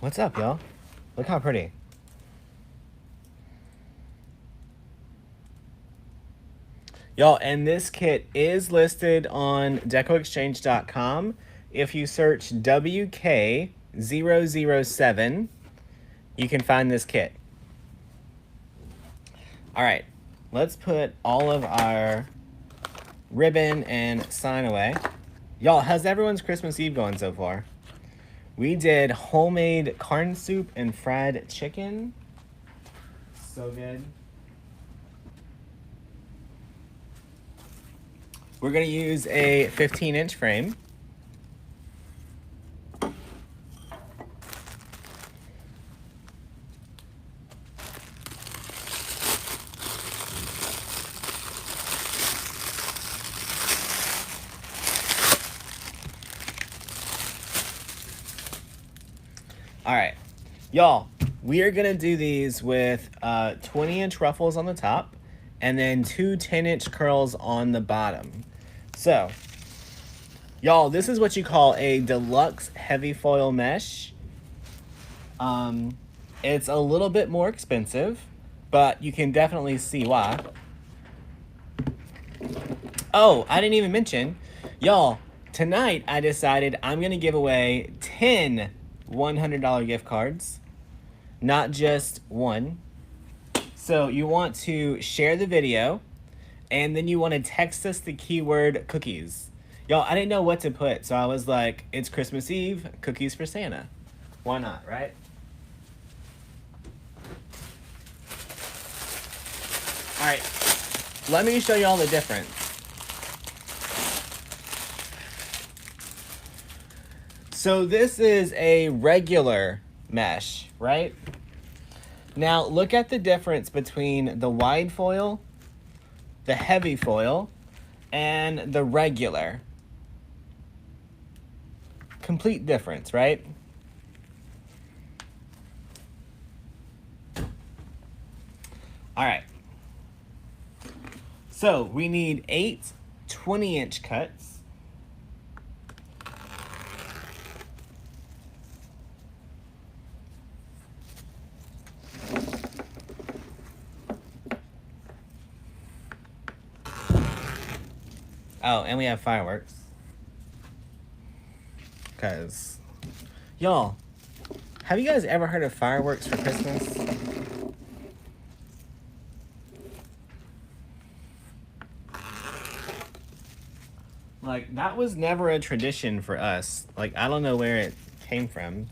What's up, y'all? Look how pretty. Y'all, and this kit is listed on DecoExchange.com. If you search WK007, you can find this kit. All right, let's put all of our ribbon and sign away. Y'all, how's everyone's Christmas Eve going so far? We did homemade corn soup and fried chicken. So good. We're gonna use a 15-inch frame. All right, y'all, we are gonna do these with 20-inch ruffles on the top and then two 10-inch curls on the bottom. So, y'all, this is what you call a deluxe heavy foil mesh. It's a little bit more expensive, but you can definitely see why. Oh, I didn't even mention, y'all, tonight I decided I'm gonna give away 10 $100 gift cards, not just one. So you want to share the video, and then you want to text us the keyword cookies. Y'all, I didn't know what to put, so I was like, it's Christmas Eve, cookies for Santa. Why not, right? All right, let me show y'all the difference. So this is a regular mesh, right? Now look at the difference between the wide foil, the heavy foil, and the regular. Complete difference, right? All right. So we need 8 20-inch cuts. Oh, and we have fireworks. Because, y'all, have you guys ever heard of fireworks for Christmas? Like, that was never a tradition for us. Like, I don't know where it came from.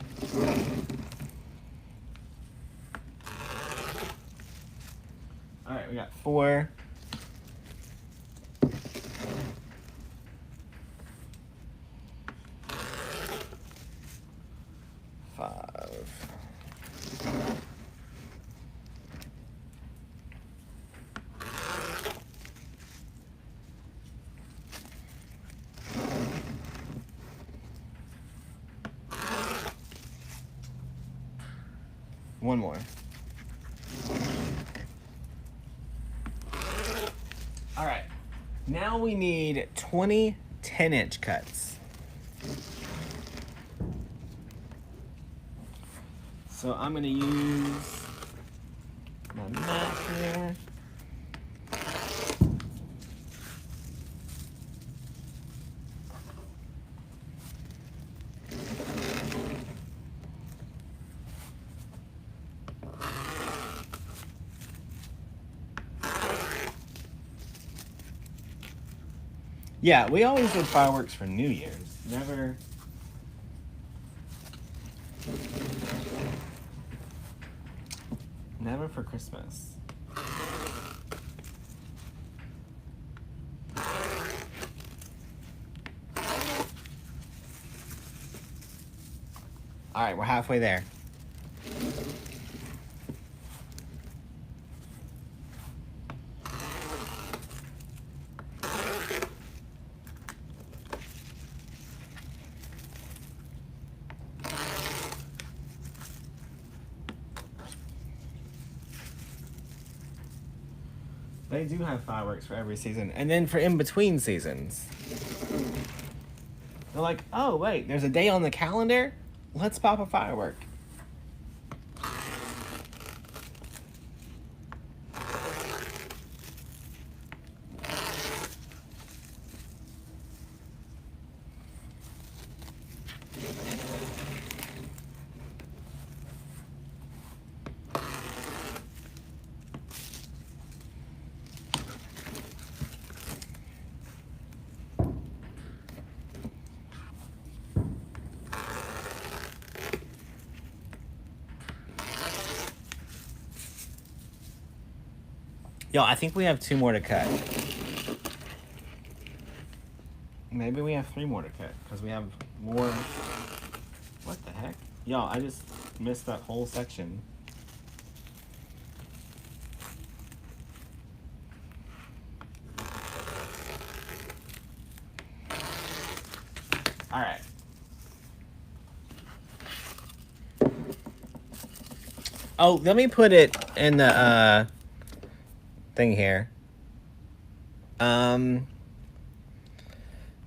All right, we got 4. 5. One more. All right, now we need 20 10-inch cuts. So I'm gonna use my mat here. Yeah, we always did fireworks for New Year's. Never for Christmas. All right, we're halfway there. They do have fireworks for every season. And then for in-between seasons. They're like, oh, wait, there's a day on the calendar? Let's pop a firework. Y'all, I think we have 2 more to cut. Maybe we have 3 more to cut because we have more. What the heck? Y'all, I just missed that whole section. All right. Oh, let me put it in the thing here.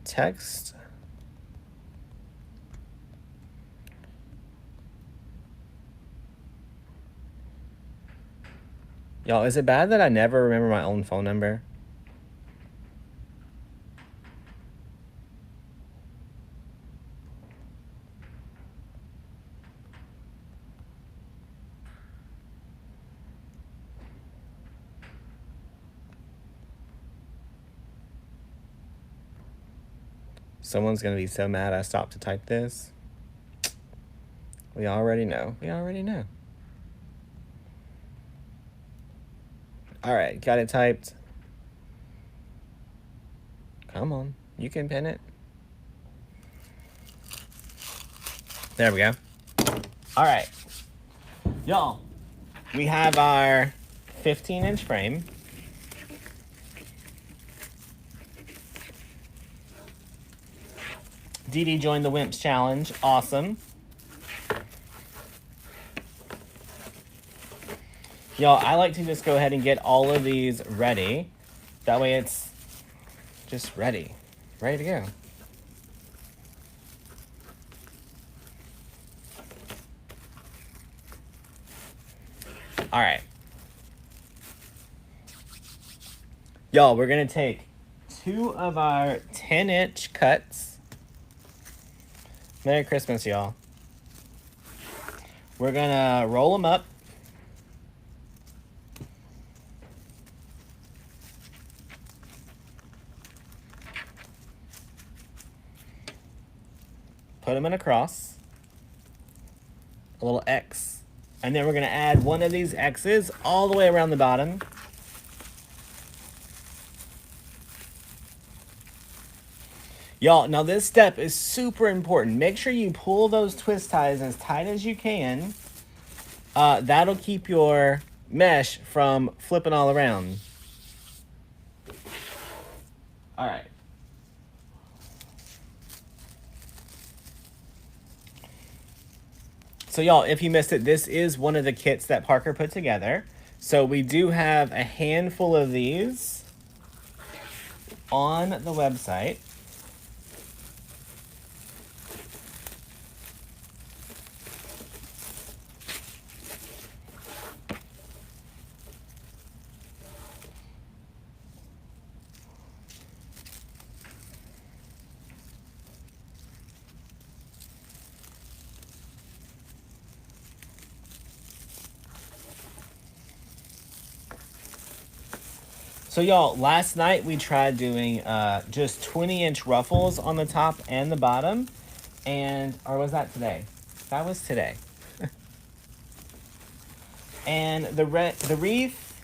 Text. Y'all, is it bad that I never remember my own phone number? Someone's gonna be so mad I stopped to type this. We already know. We already know. All right, got it typed. Come on, you can pin it. There we go. All right, y'all, we have our 15-inch frame. Dee Dee joined the Wimps Challenge. Awesome. Y'all, I like to just go ahead and get all of these ready. That way it's just ready. Ready to go. All right. Y'all, we're going to take 2 of our 10-inch cuts. Merry Christmas, y'all. We're going to roll them up. Put them in a cross. A little X. And then we're going to add one of these X's all the way around the bottom. Y'all, now this step is super important. Make sure you pull those twist ties as tight as you can. That'll keep your mesh from flipping all around. All right. So y'all, if you missed it, this is one of the kits that Parker put together. So we do have a handful of these on the website. So y'all, last night we tried doing just 20-inch ruffles on the top and the bottom. And, or was that today? That was today. And the wreath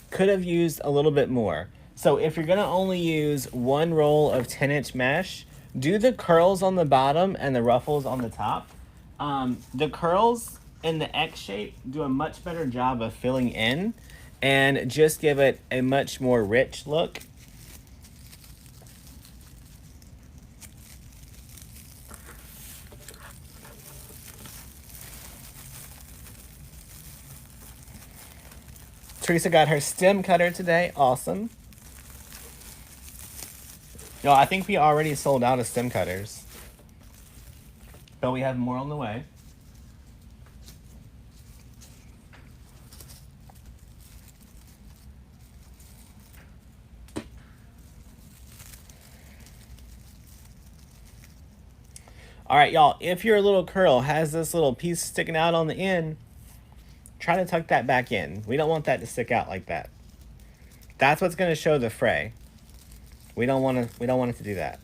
could have used a little bit more. So if you're gonna only use 1 roll of 10-inch mesh, do the curls on the bottom and the ruffles on the top. The curls in the X shape do a much better job of filling in and just give it a much more rich look. Teresa got her stem cutter today. Awesome. Yo, I think we already sold out of stem cutters, but we have more on the way. All right, y'all, if your little curl has this little piece sticking out on the end, try to tuck that back in. We don't want that to stick out like that. That's what's going to show the fray. We don't want it to do that.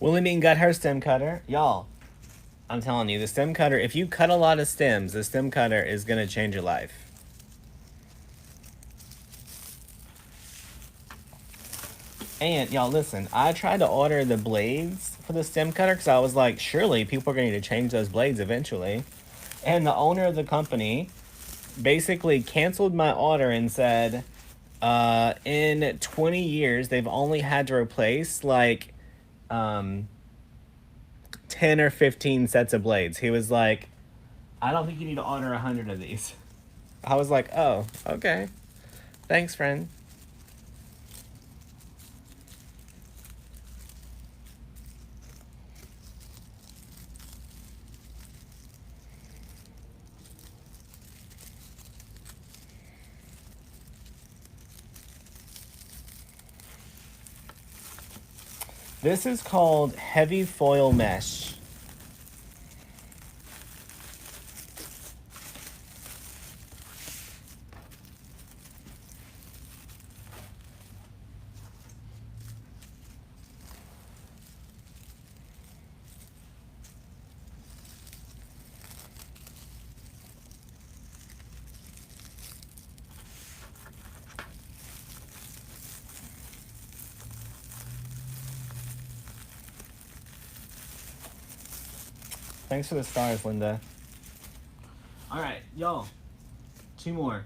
Willie Mean got her stem cutter. Y'all, I'm telling you, the stem cutter, if you cut a lot of stems, the stem cutter is going to change your life. And y'all, listen, I tried to order the blades for the stem cutter because I was like, surely people are going to need to change those blades eventually. And the owner of the company basically canceled my order and said, in 20 years, they've only had to replace like 10 or 15 sets of blades. He was like, I don't think you need to order 100 of these. I was like, oh, okay. Thanks, friend. This is called heavy foil mesh. Thanks for the stars, Linda. All right, y'all. 2 more.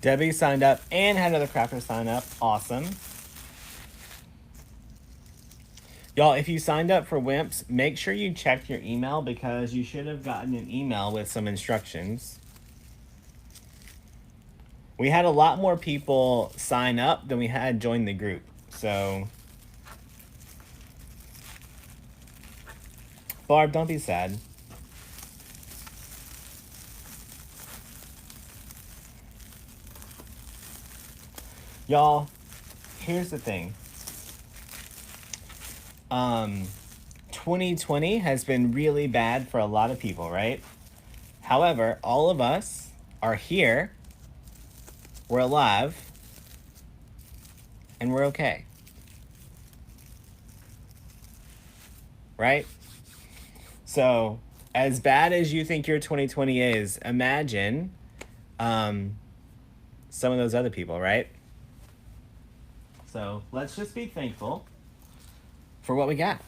Debbie signed up and had another crafter sign up. Awesome. Y'all, if you signed up for WIMPs, make sure you check your email because you should have gotten an email with some instructions. We had a lot more people sign up than we had join the group. So, Barb, don't be sad. Y'all, here's the thing. 2020 has been really bad for a lot of people, right? However, all of us are here, we're alive, and we're okay. Right? So, as bad as you think your 2020 is, imagine some of those other people, right? So, let's just be thankful for what we got.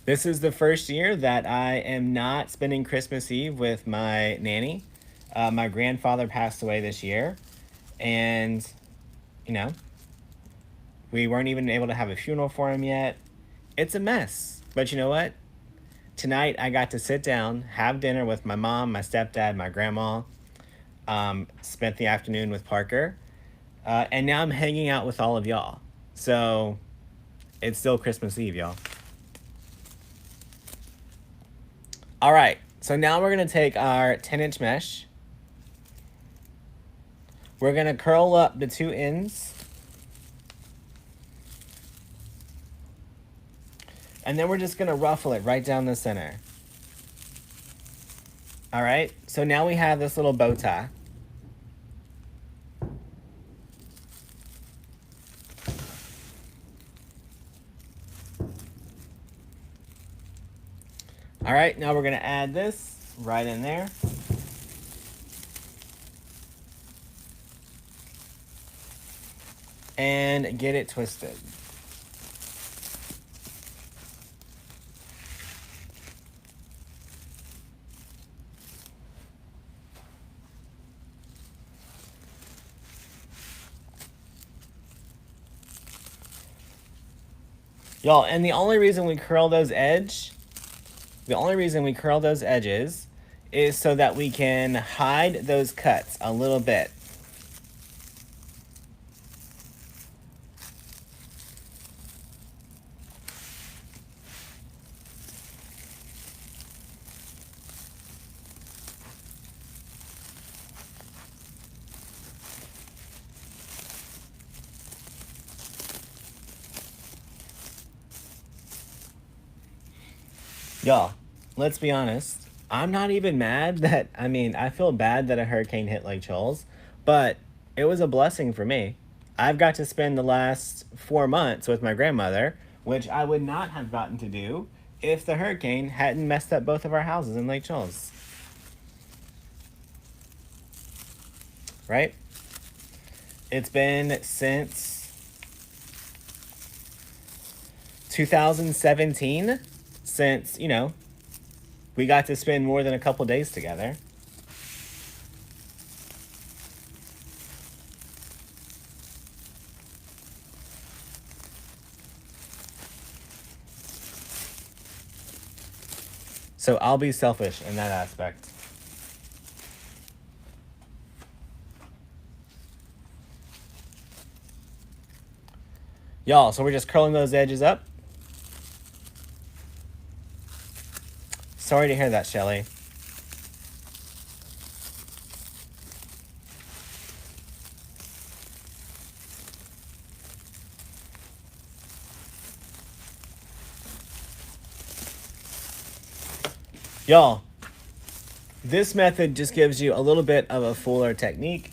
This is the first year that I am not spending Christmas Eve with my nanny. My grandfather passed away this year, and, you know, we weren't even able to have a funeral for him yet. It's a mess. But you know what? Tonight I got to sit down, have dinner with my mom, my stepdad, my grandma. Spent the afternoon with Parker. And now I'm hanging out with all of y'all. So it's still Christmas Eve, y'all. All right, so now we're gonna take our 10-inch mesh. We're gonna curl up the 2 ends. And then we're just gonna ruffle it right down the center. All right, so now we have this little bow tie. All right, now we're gonna add this right in there. And get it twisted. Y'all, and the only reason we curl those edges is so that we can hide those cuts a little bit. Y'all, let's be honest. I'm not even mad that, I feel bad that a hurricane hit Lake Charles, but it was a blessing for me. I've got to spend the last 4 months with my grandmother, which I would not have gotten to do if the hurricane hadn't messed up both of our houses in Lake Charles. Right? It's been since 2017 since, we got to spend more than a couple days together. So I'll be selfish in that aspect. Y'all, so we're just curling those edges up. Sorry to hear that, Shelly. Y'all, this method just gives you a little bit of a fuller technique.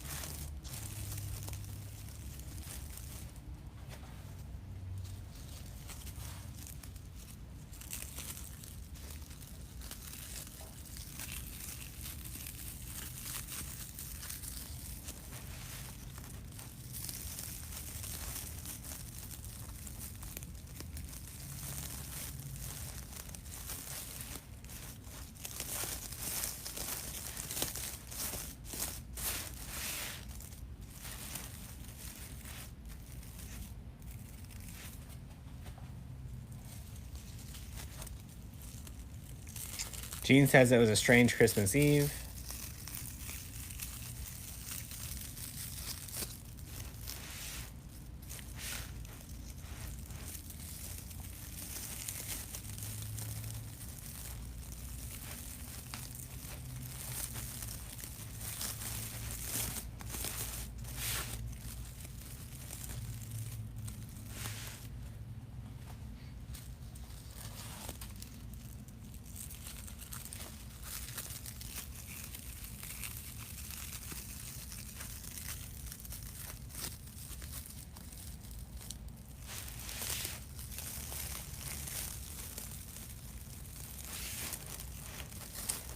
Jean says it was a strange Christmas Eve.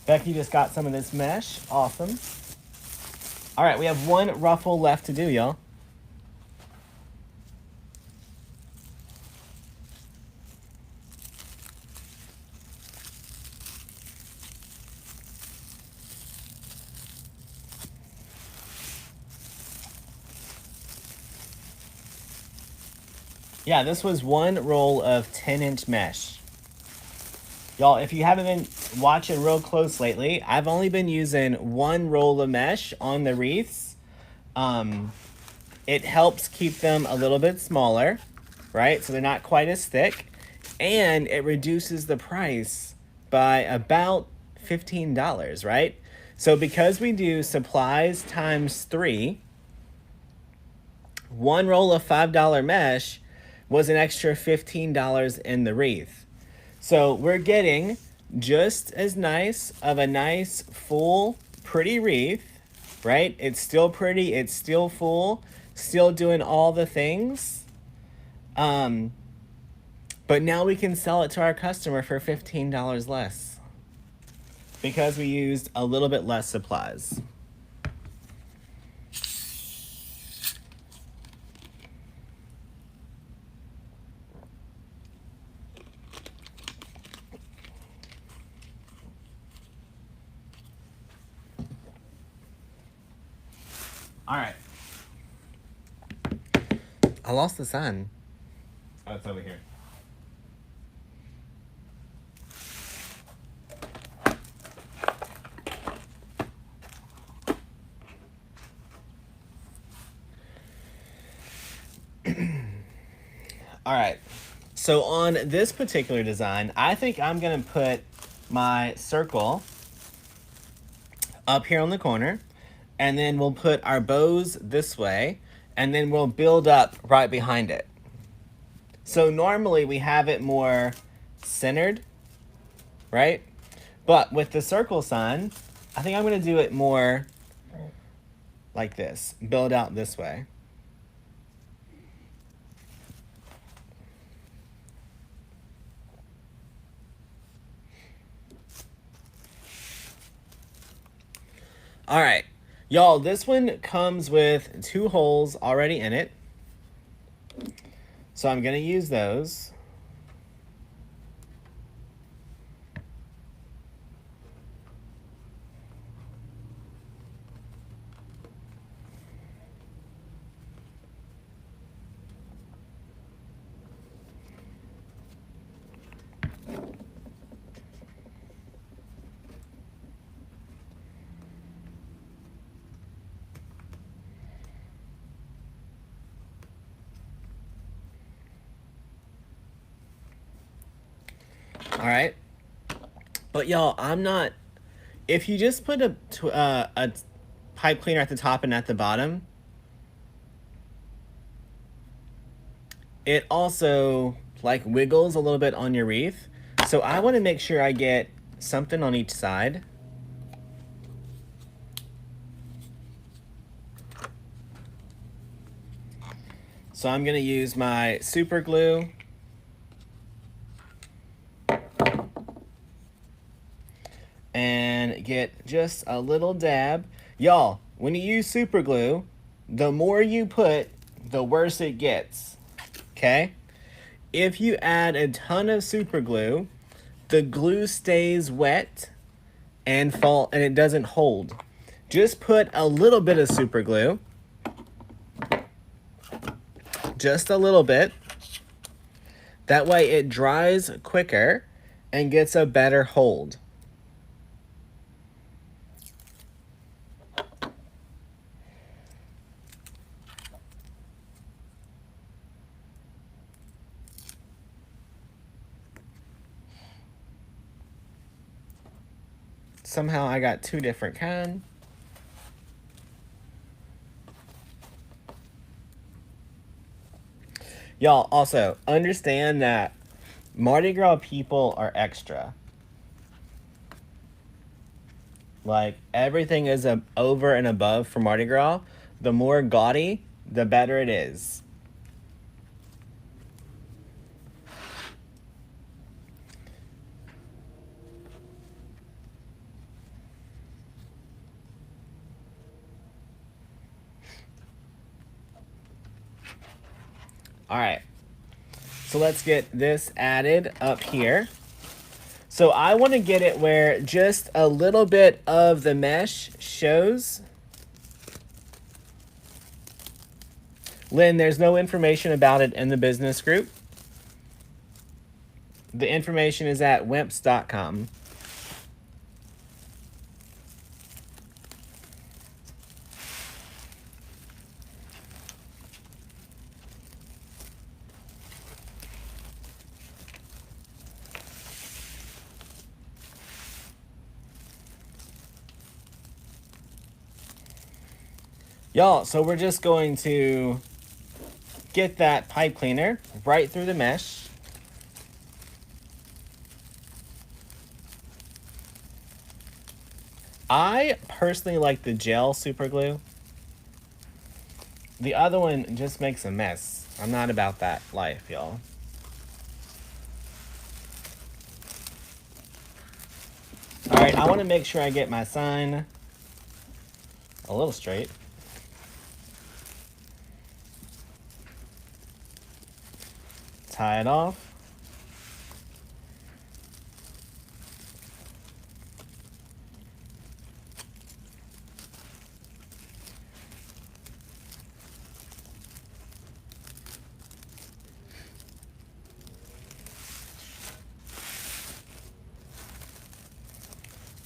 Becky just got some of this mesh. Awesome. All right, we have one ruffle left to do, y'all. Yeah, this was one roll of 10-inch mesh. Y'all, if you haven't been watching real close lately, I've only been using one roll of mesh on the wreaths. It helps keep them a little bit smaller, right? So they're not quite as thick. And it reduces the price by about $15, right? So because we do supplies times 3, one roll of $5 mesh was an extra $15 in the wreath. So we're getting just as nice of a nice, full, pretty wreath, right? It's still pretty, it's still full, still doing all the things. But now we can sell it to our customer for $15 less because we used a little bit less supplies. All right. I lost the sun. Oh, it's over here. All right. So on this particular design, I think I'm going to put my circle up here on the corner, and then we'll put our bows this way, and then we'll build up right behind it. So normally we have it more centered, right? But with the circle sign, I think I'm going to do it more like this. Build out this way. All right. Y'all, this one comes with 2 holes already in it. So I'm going to use those. All right. But y'all, I'm not. If you just put a pipe cleaner at the top and at the bottom, it also like wiggles a little bit on your wreath. So I want to make sure I get something on each side. So I'm going to use my super glue. And get just a little dab. Y'all, when you use super glue, the more you put, the worse it gets. Okay? If you add a ton of super glue, the glue stays wet and it doesn't hold. Just put a little bit of super glue. Just a little bit. That way it dries quicker and gets a better hold. Somehow I got 2 different kinds. Y'all, also, understand that Mardi Gras people are extra. Like, everything is over and above for Mardi Gras. The more gaudy, the better it is. All right. So let's get this added up here. So I want to get it where just a little bit of the mesh shows. Lynn, there's no information about it in the business group. The information is at wimps.com. Y'all, so we're just going to get that pipe cleaner right through the mesh. I personally like the gel super glue. The other one just makes a mess. I'm not about that life, y'all. All right, I want to make sure I get my sign a little straight. Tie it off.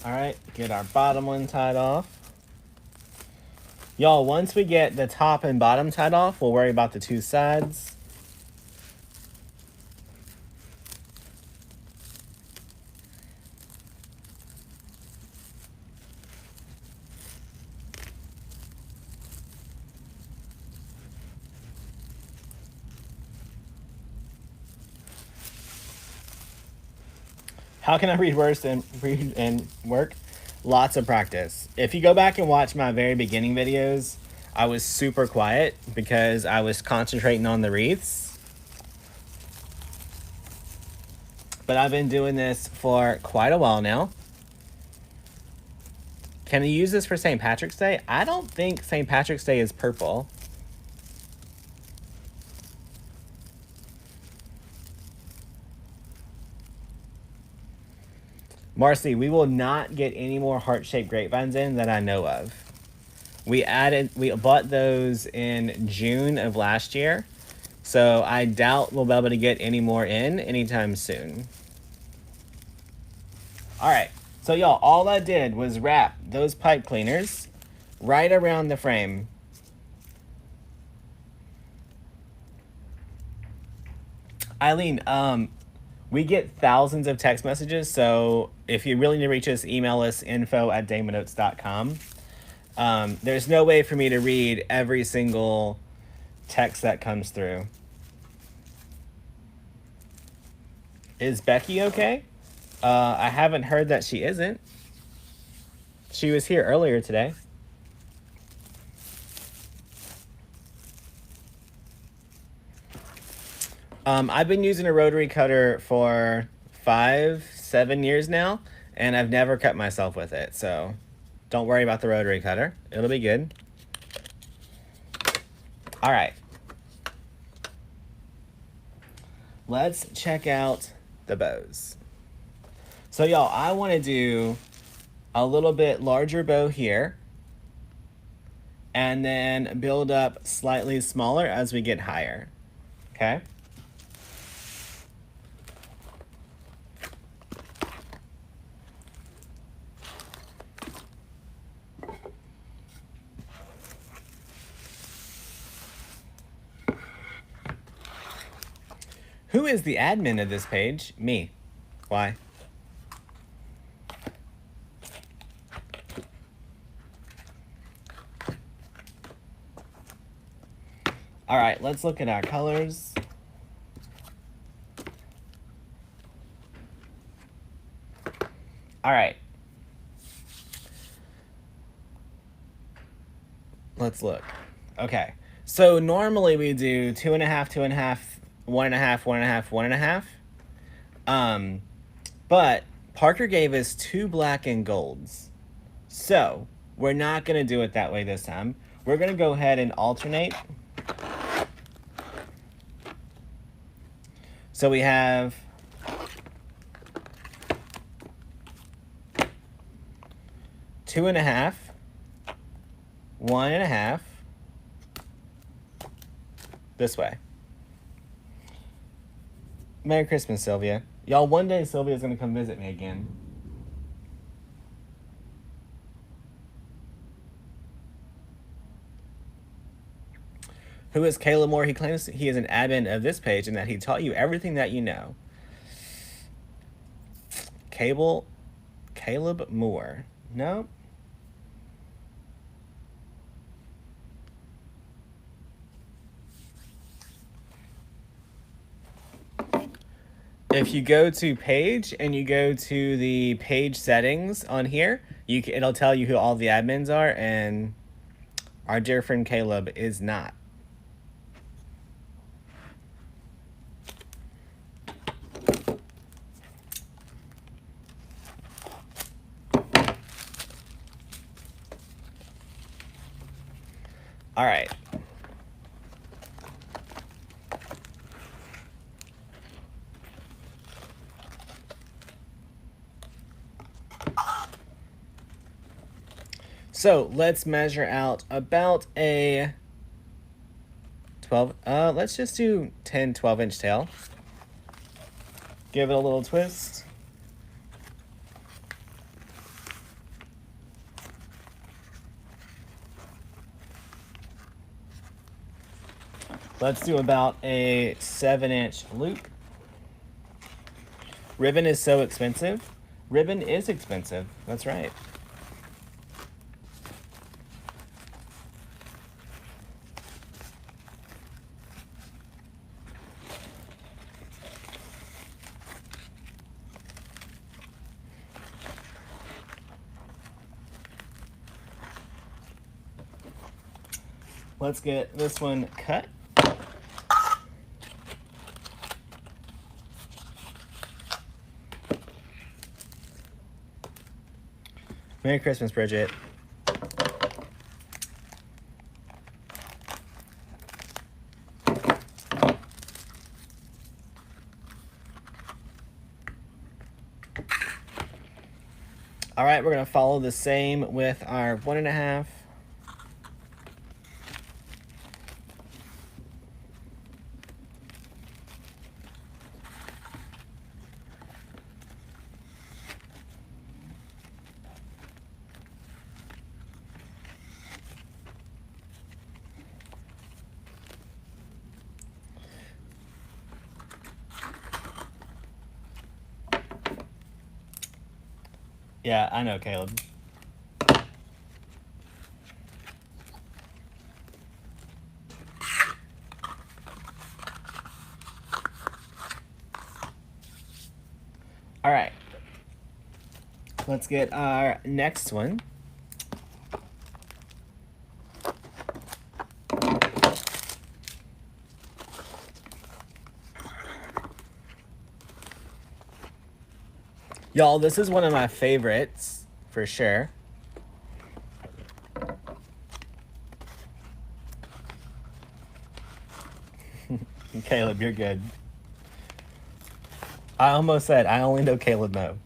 All right, get our bottom one tied off. Y'all, once we get the top and bottom tied off, we'll worry about the 2 sides. How can I read and work? Lots of practice. If you go back and watch my very beginning videos, I was super quiet because I was concentrating on the wreaths. But I've been doing this for quite a while now. Can you use this for St. Patrick's Day? I don't think St. Patrick's Day is purple. Marcy, we will not get any more heart-shaped grapevines in that I know of. We bought those in June of last year, so I doubt we'll be able to get any more in anytime soon. All right, so y'all, all I did was wrap those pipe cleaners right around the frame. Eileen, we get thousands of text messages, so if you really need to reach us, email us info@damonotes.com. There's no way for me to read every single text that comes through. Is Becky okay? I haven't heard that she isn't. She was here earlier today. I've been using a rotary cutter for 5-7 years now, and I've never cut myself with it, so don't worry about the rotary cutter. It'll be good. All right. Let's check out the bows. So y'all, I want to do a little bit larger bow here, and then build up slightly smaller as we get higher, okay? Who is the admin of this page? Me. Why? All right, let's look at our colors. All right. Let's look. Okay. So normally we do 2.5, 2.5, 1.5, 1.5, 1.5. But Parker gave us 2 black and golds. So we're not gonna do it that way this time. We're gonna go ahead and alternate. So we have 2.5, 1.5, this way. Merry Christmas, Sylvia. Y'all, one day Sylvia's gonna come visit me again. Who is Caleb Moore? He claims he is an admin of this page and that he taught you everything that you know. Caleb Moore. No. If you go to page and you go to the page settings on here, it'll tell you who all the admins are, and our dear friend Caleb is not. All right. So let's measure out about a 12, let's just do 10, 12-inch tail. Give it a little twist. Let's do about a 7-inch loop. Ribbon is so expensive. Ribbon is expensive, that's right. let's get this one cut. Merry Christmas, Bridget. All right, we're gonna follow the same with our 1.5. Yeah, I know, Caleb. All right. Let's get our next one. Y'all, this is one of my favorites, for sure. Caleb, you're good. I almost said, I only know Caleb Moe.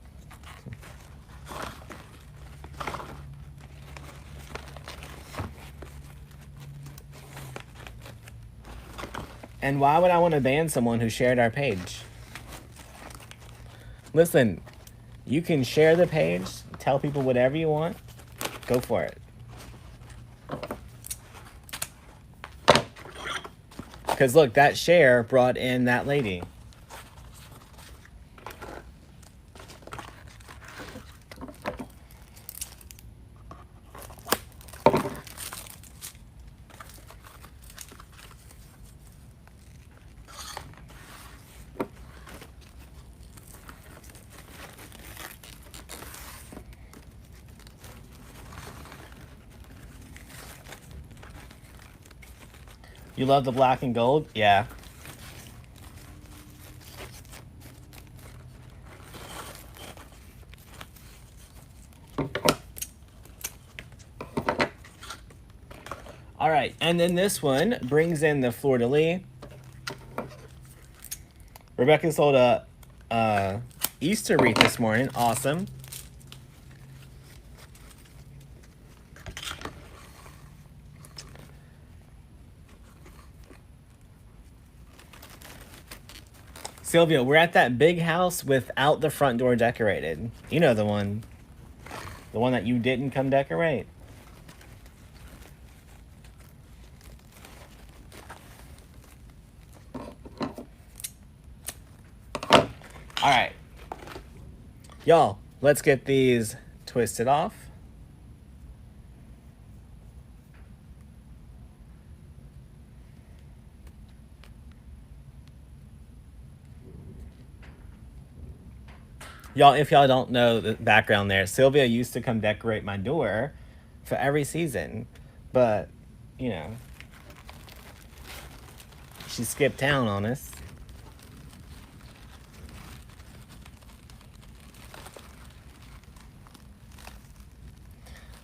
And why would I want to ban someone who shared our page? Listen, you can share the page, tell people whatever you want, go for it. Because look, that share brought in that lady. You love the black and gold? Yeah. All right, and then this one brings in the fleur-de-lis. Rebecca sold a Easter wreath this morning. Awesome. Sylvia, we're at that big house without the front door decorated. You know the one. The one that you didn't come decorate. All right. Y'all, let's get these twisted off. Y'all, if y'all don't know the background there, Sylvia used to come decorate my door for every season. But, you know, she skipped town on us.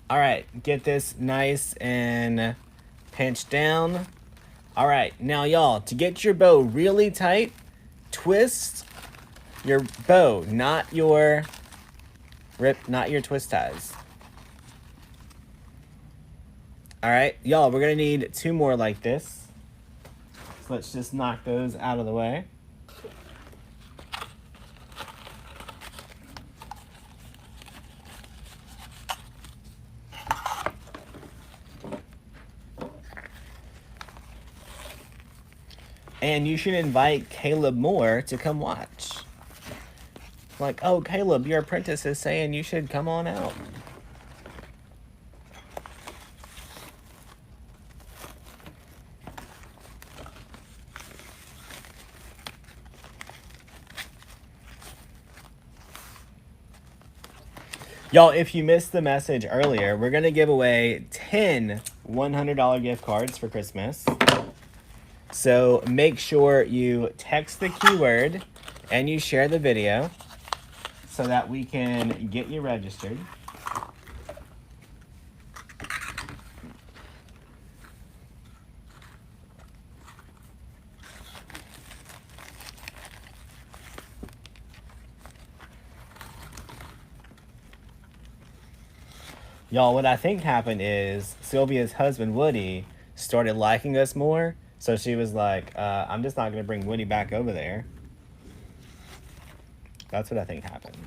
All right, get this nice and pinched down. All right, now y'all, to get your bow really tight, twist your bow, not your twist ties. All right, y'all, we're gonna need 2 more like this. So let's just knock those out of the way. And you should invite Caleb Moore to come watch. Like, oh, Caleb, your apprentice is saying you should come on out. Y'all, if you missed the message earlier, we're going to give away 10 $100 gift cards for Christmas. So make sure you text the keyword and you share the video so that we can get you registered. Y'all, what I think happened is Sylvia's husband, Woody, started liking us more. So she was like, I'm just not going to bring Woody back over there. That's what I think happened.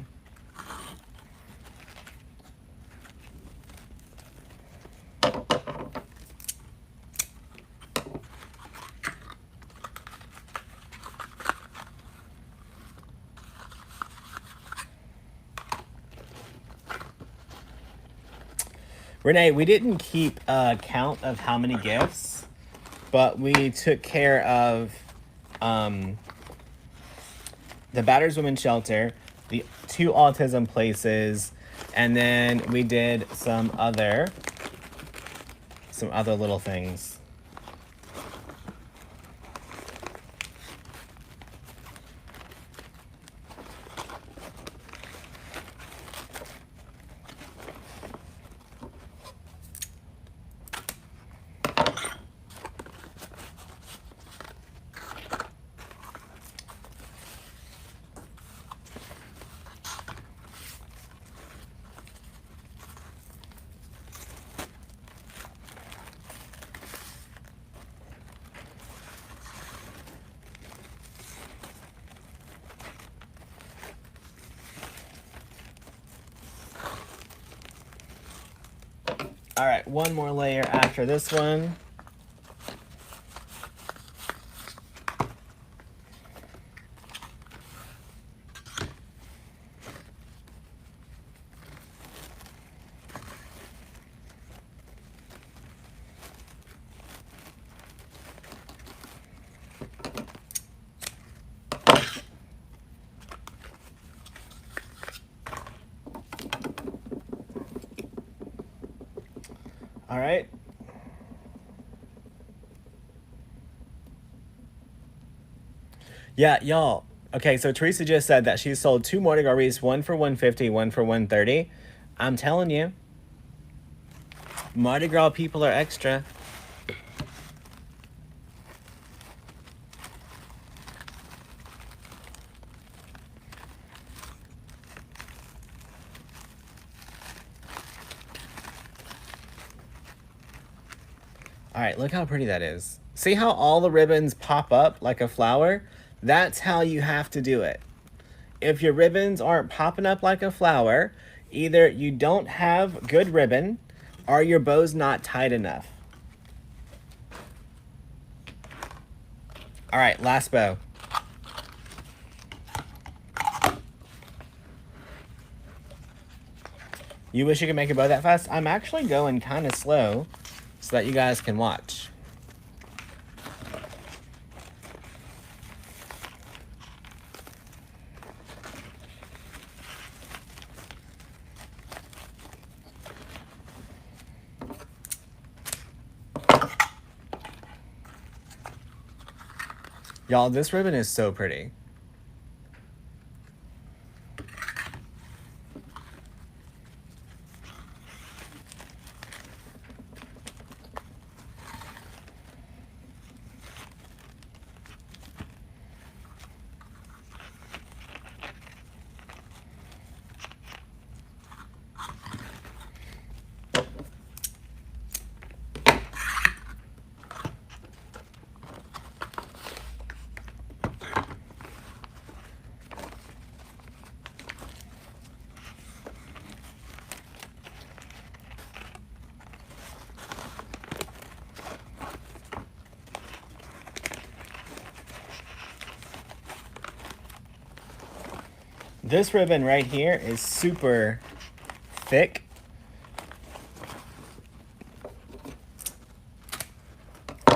Renee, we didn't keep a count of how many gifts, but we took care of the Battered Women's Shelter, the 2 autism places, and then we did some other little things. All right, one more layer after this one. All right. Yeah, y'all. Okay, so Teresa just said that she sold 2 Mardi Gras wreaths, one for $150, one for $130. I'm telling you, Mardi Gras people are extra. All right, look how pretty that is. See how all the ribbons pop up like a flower? That's how you have to do it. If your ribbons aren't popping up like a flower, either you don't have good ribbon or your bow's not tight enough. All right, last bow. You wish you could make a bow that fast? I'm actually going kind of slow so that you guys can watch. Y'all, this ribbon is so pretty. This ribbon right here is super thick.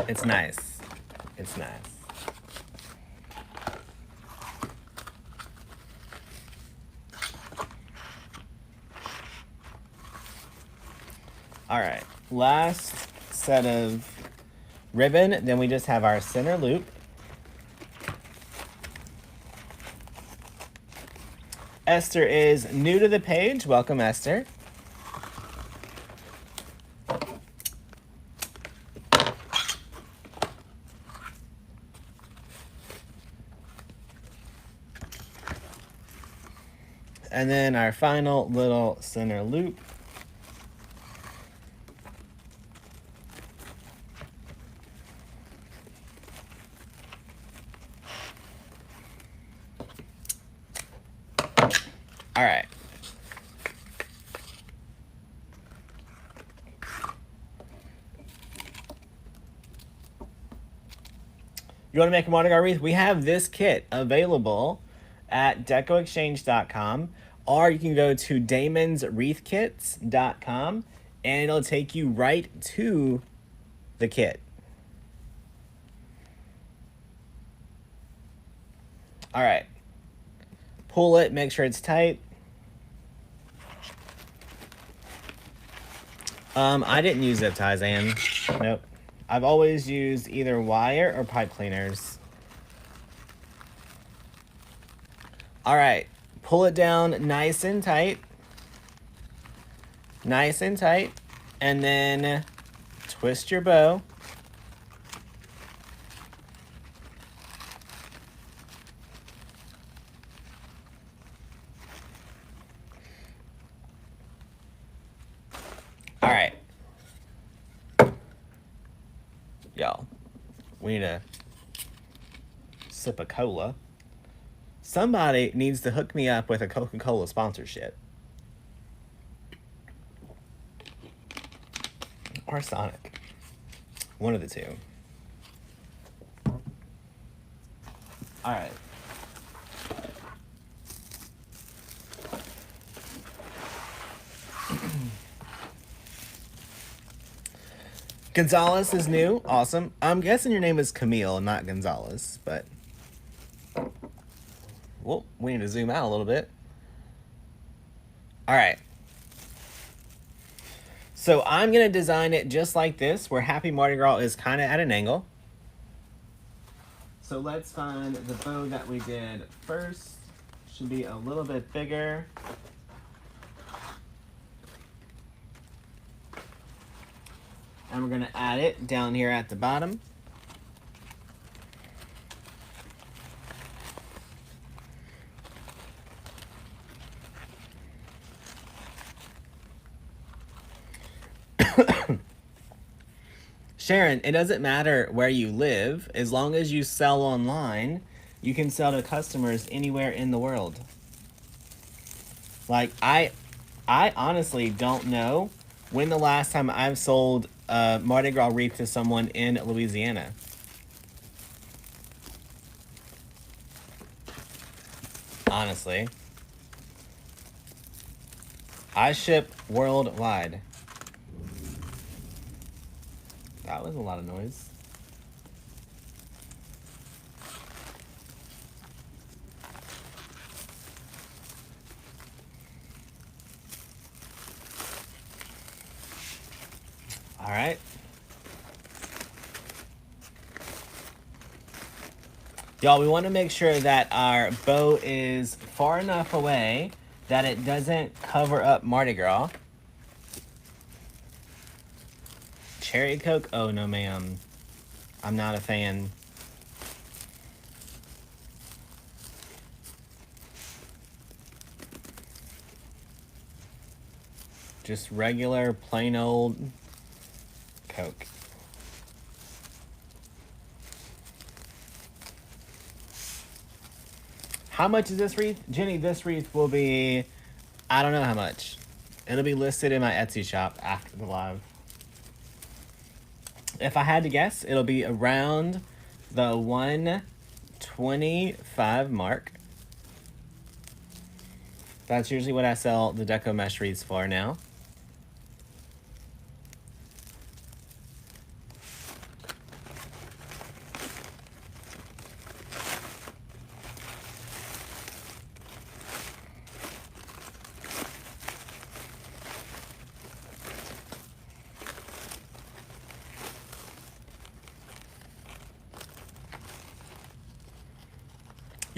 It's nice. It's nice. All right, last set of ribbon. Then we just have our center loop. Esther is new to the page. Welcome, Esther. And then our final little center loop. All right. You want to make a Mardi Gras wreath? We have this kit available at DecoExchange.com, or you can go to DamonsWreathKits.com and it'll take you right to the kit. All right. Pull it, make sure it's tight. I didn't use zip ties, Anne. Nope. I've always used either wire or pipe cleaners. All right, pull it down nice and tight. Nice and tight. And then twist your bow. All right. Y'all, we need a sip of cola. Somebody needs to hook me up with a Coca-Cola sponsorship. Or Sonic. One of the two. All right. Gonzalez is new. Awesome. I'm guessing your name is Camille, not Gonzalez, but... Well, we need to zoom out a little bit. All right. So I'm going to design it just like this, where Happy Mardi Gras is kind of at an angle. So let's find the bow that we did first. Should be a little bit bigger. And we're going to add it down here at the bottom. Sharon, it doesn't matter where you live. As long as you sell online, you can sell to customers anywhere in the world. Like, I honestly don't know when the last time I've sold a Mardi Gras wreath to someone in Louisiana. Honestly. I ship worldwide. That was a lot of noise. All right. Y'all, we want to make sure that our bow is far enough away that it doesn't cover up Mardi Gras. Cherry Coke? Oh, no, ma'am. I'm not a fan. Just regular, plain old Coke. How much is this wreath? Jenny, this wreath will be, I don't know how much. It'll be listed in my Etsy shop after the live. If I had to guess, it'll be around the 125 mark. That's usually what I sell the Deco mesh wreaths for now.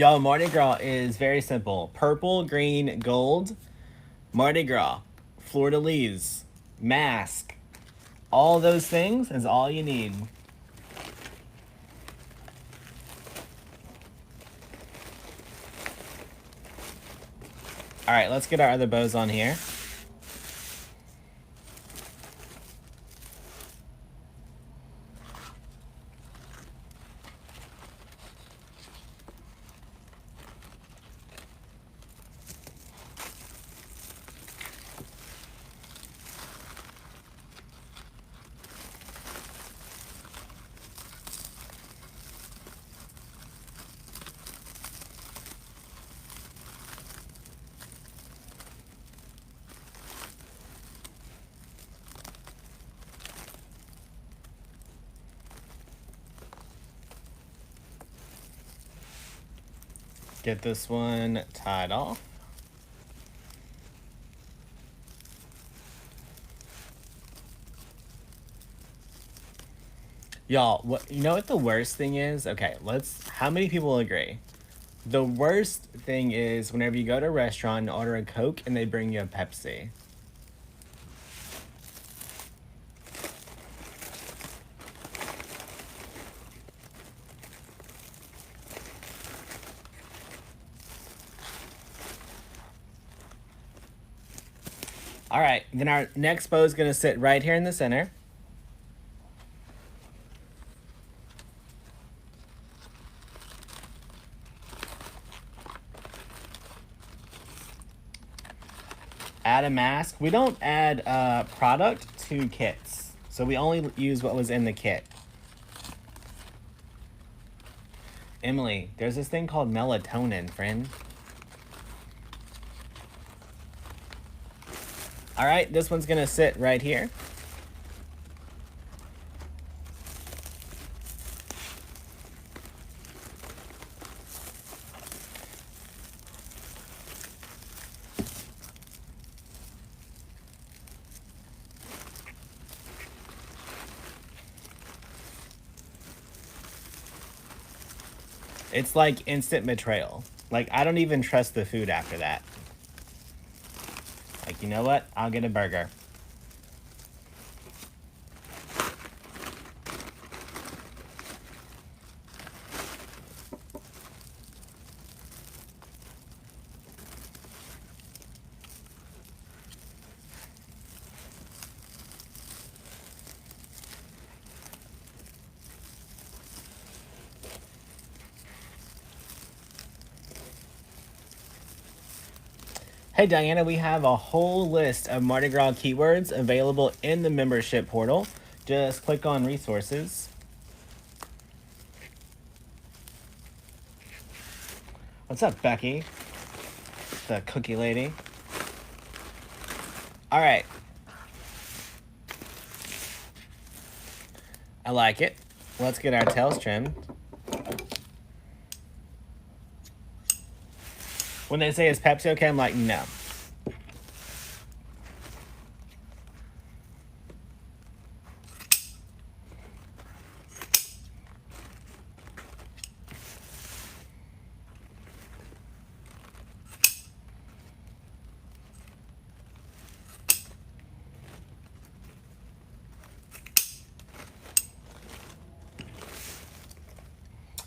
Y'all, Mardi Gras is very simple. Purple, green, gold. Mardi Gras. Fleur-de-lis. Mask. All those things is all you need. All right, let's get our other bows on here. Get this one tied off. Y'all, you know what the worst thing is? Okay, how many people agree? The worst thing is whenever you go to a restaurant and order a Coke and they bring you a Pepsi. All right, then our next bow is gonna sit right here in the center. Add a mask. We don't add product to kits, so we only use what was in the kit. Emily, there's this thing called melatonin, friend. All right, this one's gonna sit right here. It's like instant betrayal. Like, I don't even trust the food after that. Like, you know what? I'll get a burger. Hey Diana, we have a whole list of Mardi Gras keywords available in the membership portal. Just click on resources. What's up, Becky? The cookie lady. All right. I like it. Let's get our tails trimmed. When they say, is Pepsi okay? I'm like, no.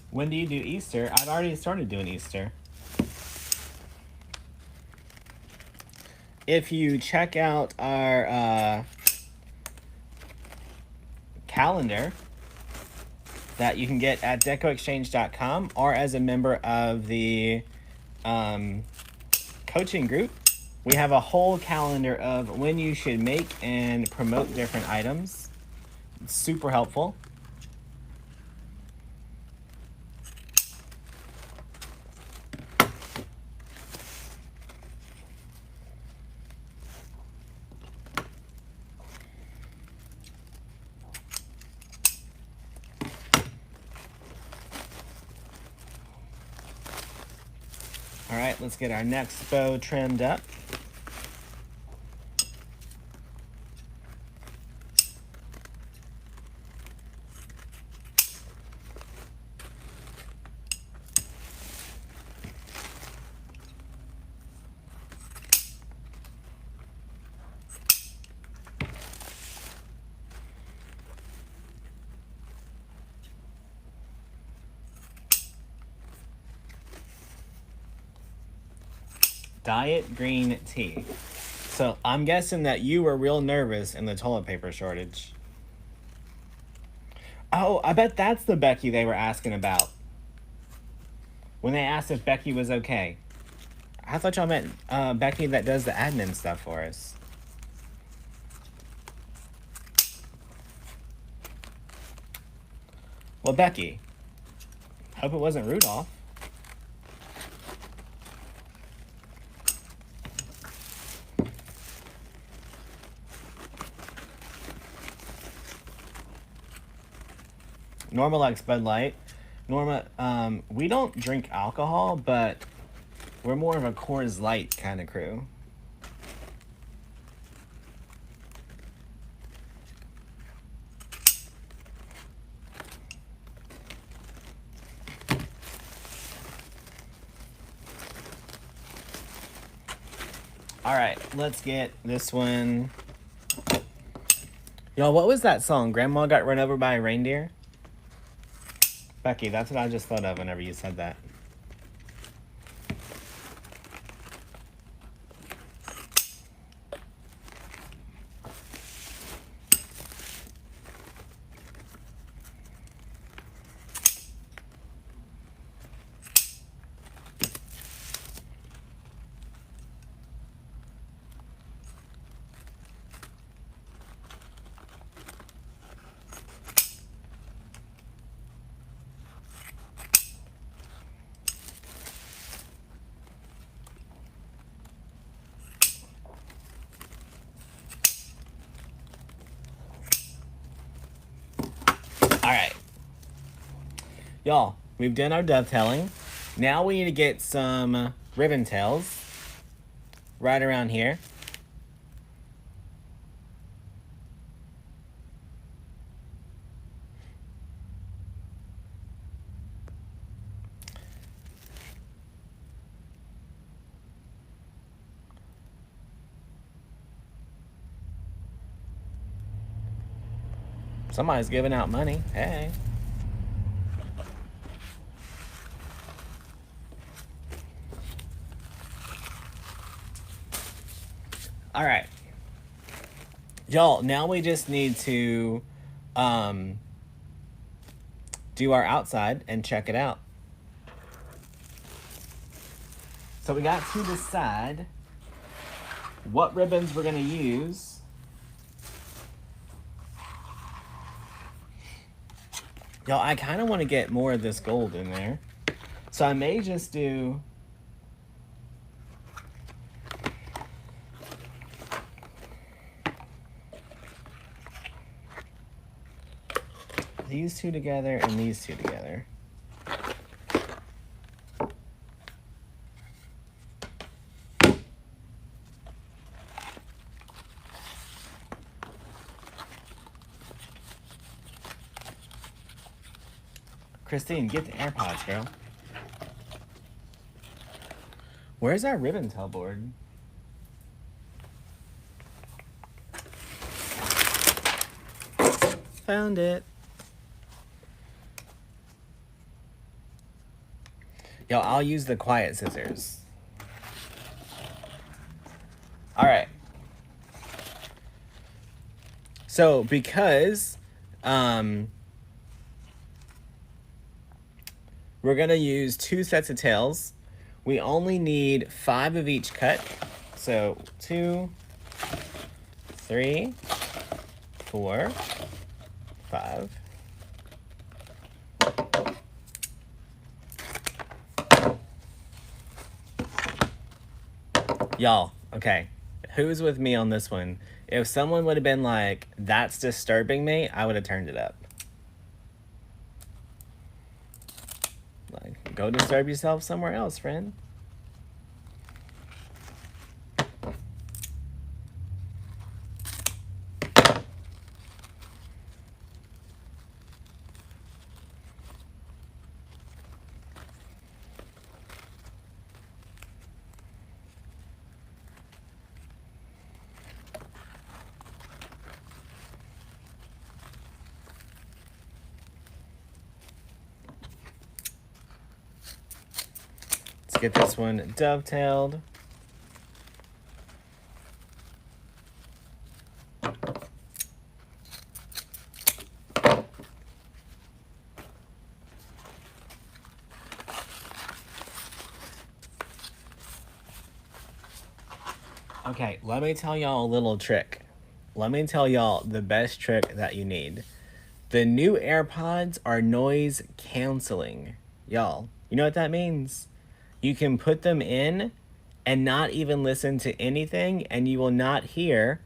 When do you do Easter? I've already started doing Easter. If you check out our calendar that you can get at DecoExchange.com or as a member of the coaching group, we have a whole calendar of when you should make and promote different items. It's super helpful. All right, let's get our next bow trimmed up. Diet green tea. So I'm guessing that you were real nervous in the toilet paper shortage. Oh, I bet that's the Becky they were asking about. When they asked if Becky was okay. I thought y'all meant Becky that does the admin stuff for us. Well, Becky, hope it wasn't Rudolph. Norma likes Bud Light. Norma, we don't drink alcohol, but we're more of a Coors Light kind of crew. All right, let's get this one. Y'all, what was that song? Grandma got run over by a reindeer? Becky, that's what I just thought of whenever you said that. All right. Y'all, we've done our dovetailing. Now we need to get some ribbon tails right around here. Somebody's giving out money. Hey. All right. Y'all, now we just need to do our outside and check it out. So we got to decide what ribbons we're going to use. Y'all, I kind of want to get more of this gold in there. So I may just do... these two together and these two together. Christine, get the AirPods, girl. Where's our ribbon tail board? Found it. Yo, I'll use the quiet scissors. All right. So because we're gonna use 2 sets of tails, we only need 5 of each cut. So 2, 3, 4, 5. Y'all, okay, who's with me on this one? If someone would have been like, that's disturbing me, I would have turned it up. Like, go disturb yourself somewhere else, friend. Get this one dovetailed. Okay, let me tell y'all a little trick. Let me tell y'all the best trick that you need. The new AirPods are noise canceling. Y'all, you know what that means? You can put them in and not even listen to anything, and you will not hear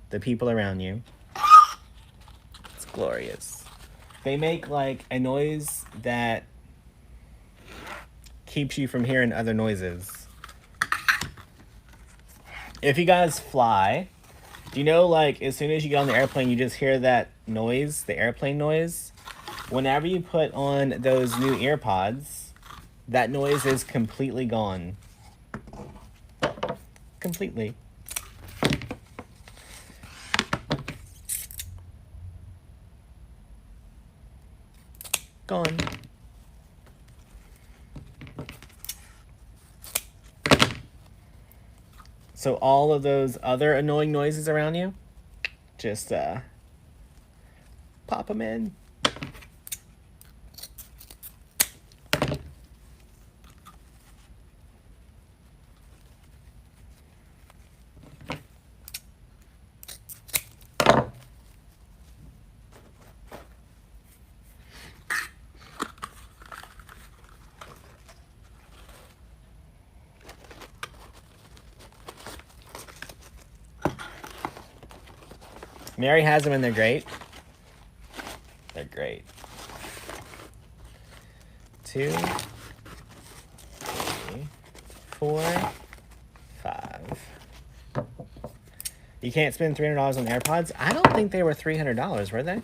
the people around you. It's glorious. They make like a noise that keeps you from hearing other noises. If you guys fly, do you know, like, as soon as you get on the airplane, you just hear that noise, the airplane noise? Whenever you put on those new AirPods, that noise is completely gone. Completely. Gone. So all of those other annoying noises around you, just pop them in. Mary has them and they're great. They're great. 2, 3, 4, 5. You can't spend $300 on AirPods? I don't think they were $300, were they?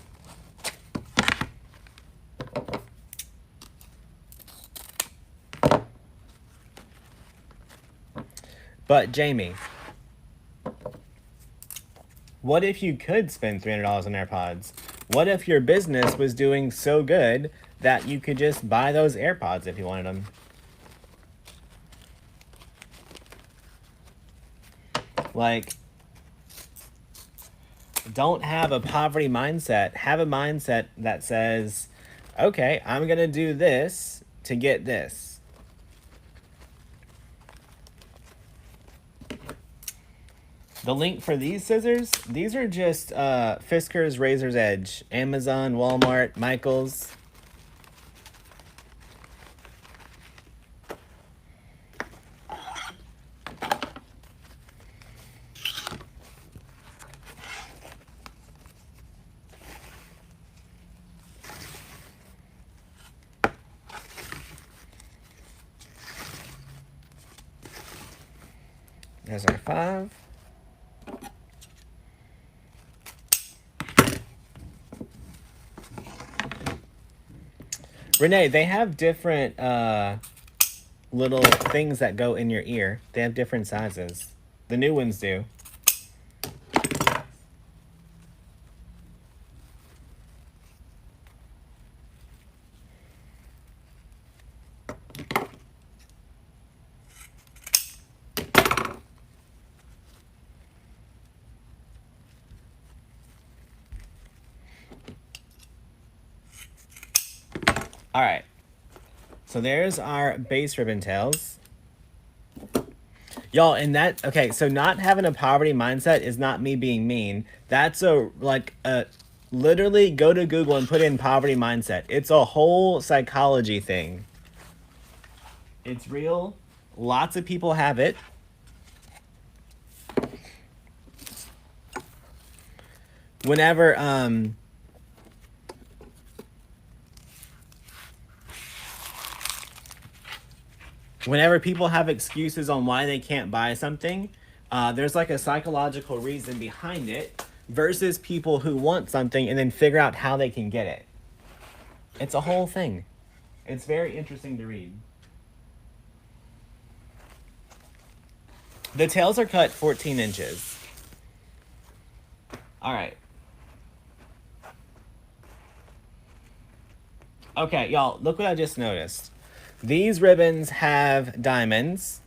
But Jamie, what if you could spend $300 on AirPods? What if your business was doing so good that you could just buy those AirPods if you wanted them? Like, don't have a poverty mindset. Have a mindset that says, okay, I'm going to do this to get this. The link for these scissors, these are just Fisker's Razor's Edge. Amazon, Walmart, Michael's. There's our 5. Renee, they have different little things that go in your ear. They have different sizes. The new ones do. All right. So there's our base ribbon tails. Y'all, and that, okay, so not having a poverty mindset is not me being mean. That's literally go to Google and put in poverty mindset. It's a whole psychology thing. It's real. Lots of people have it. Whenever, whenever people have excuses on why they can't buy something, there's like a psychological reason behind it versus people who want something and then figure out how they can get it. It's a whole thing. It's very interesting to read. The tails are cut 14 inches. All right. Okay, y'all, look what I just noticed. These ribbons have diamonds,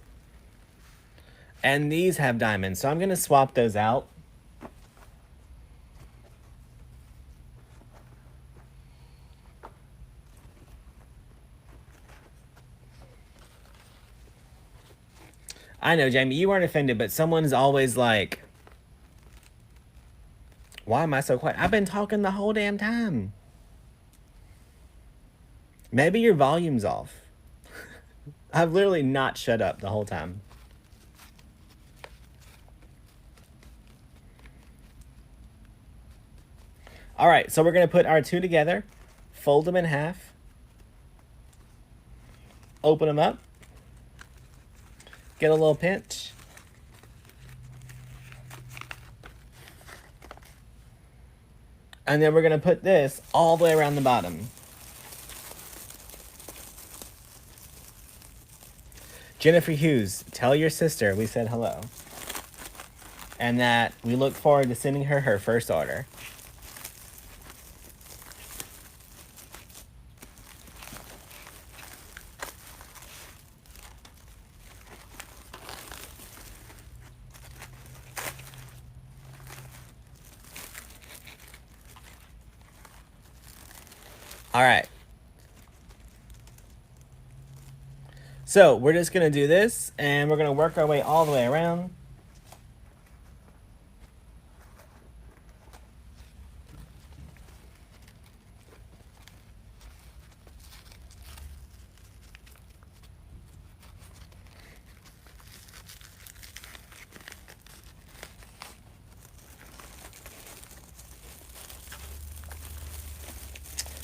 and these have diamonds. So I'm going to swap those out. I know, Jamie, you weren't offended, but someone's always like, why am I so quiet? I've been talking the whole damn time. Maybe your volume's off. I've literally not shut up the whole time. All right, so we're going to put our two together, fold them in half, open them up, get a little pinch. And then we're going to put this all the way around the bottom. Jennifer Hughes, tell your sister we said hello. And that we look forward to sending her her first order. All right. So we're just going to do this, and we're going to work our way all the way around.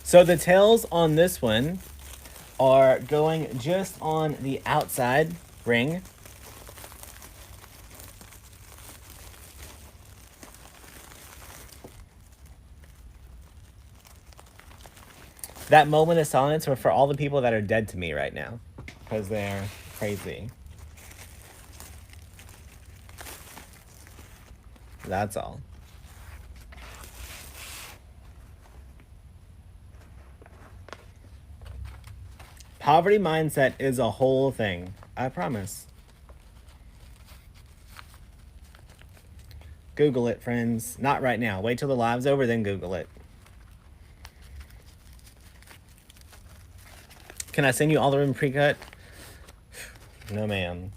So the tails on this one are going just on the outside ring. That moment of silence were for all the people that are dead to me right now, because they're crazy. That's all. Poverty mindset is a whole thing. I promise. Google it, friends. Not right now. Wait till the live's over, then Google it. Can I send you all the room pre-cut? No, ma'am.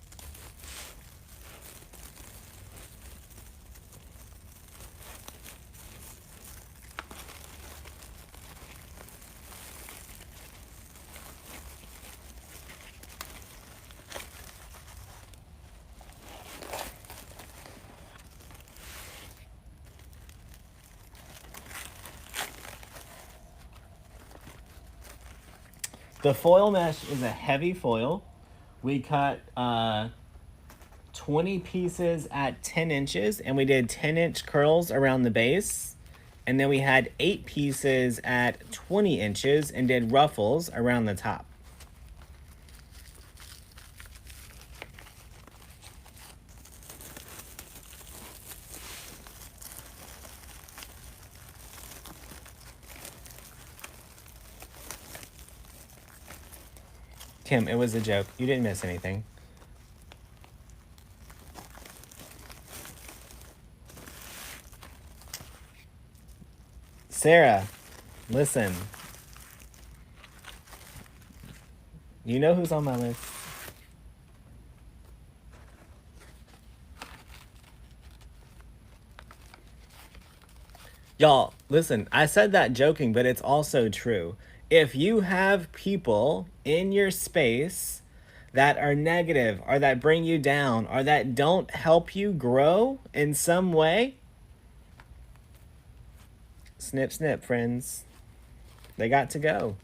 The foil mesh is a heavy foil. We cut 20 pieces at 10 inches, and we did 10-inch curls around the base. And then we had 8 pieces at 20 inches and did ruffles around the top. Kim, it was a joke. You didn't miss anything. Sarah, listen. You know who's on my list. Y'all, listen, I said that joking, but it's also true. If you have people in your space that are negative or that bring you down or that don't help you grow in some way, snip, snip, friends. They got to go.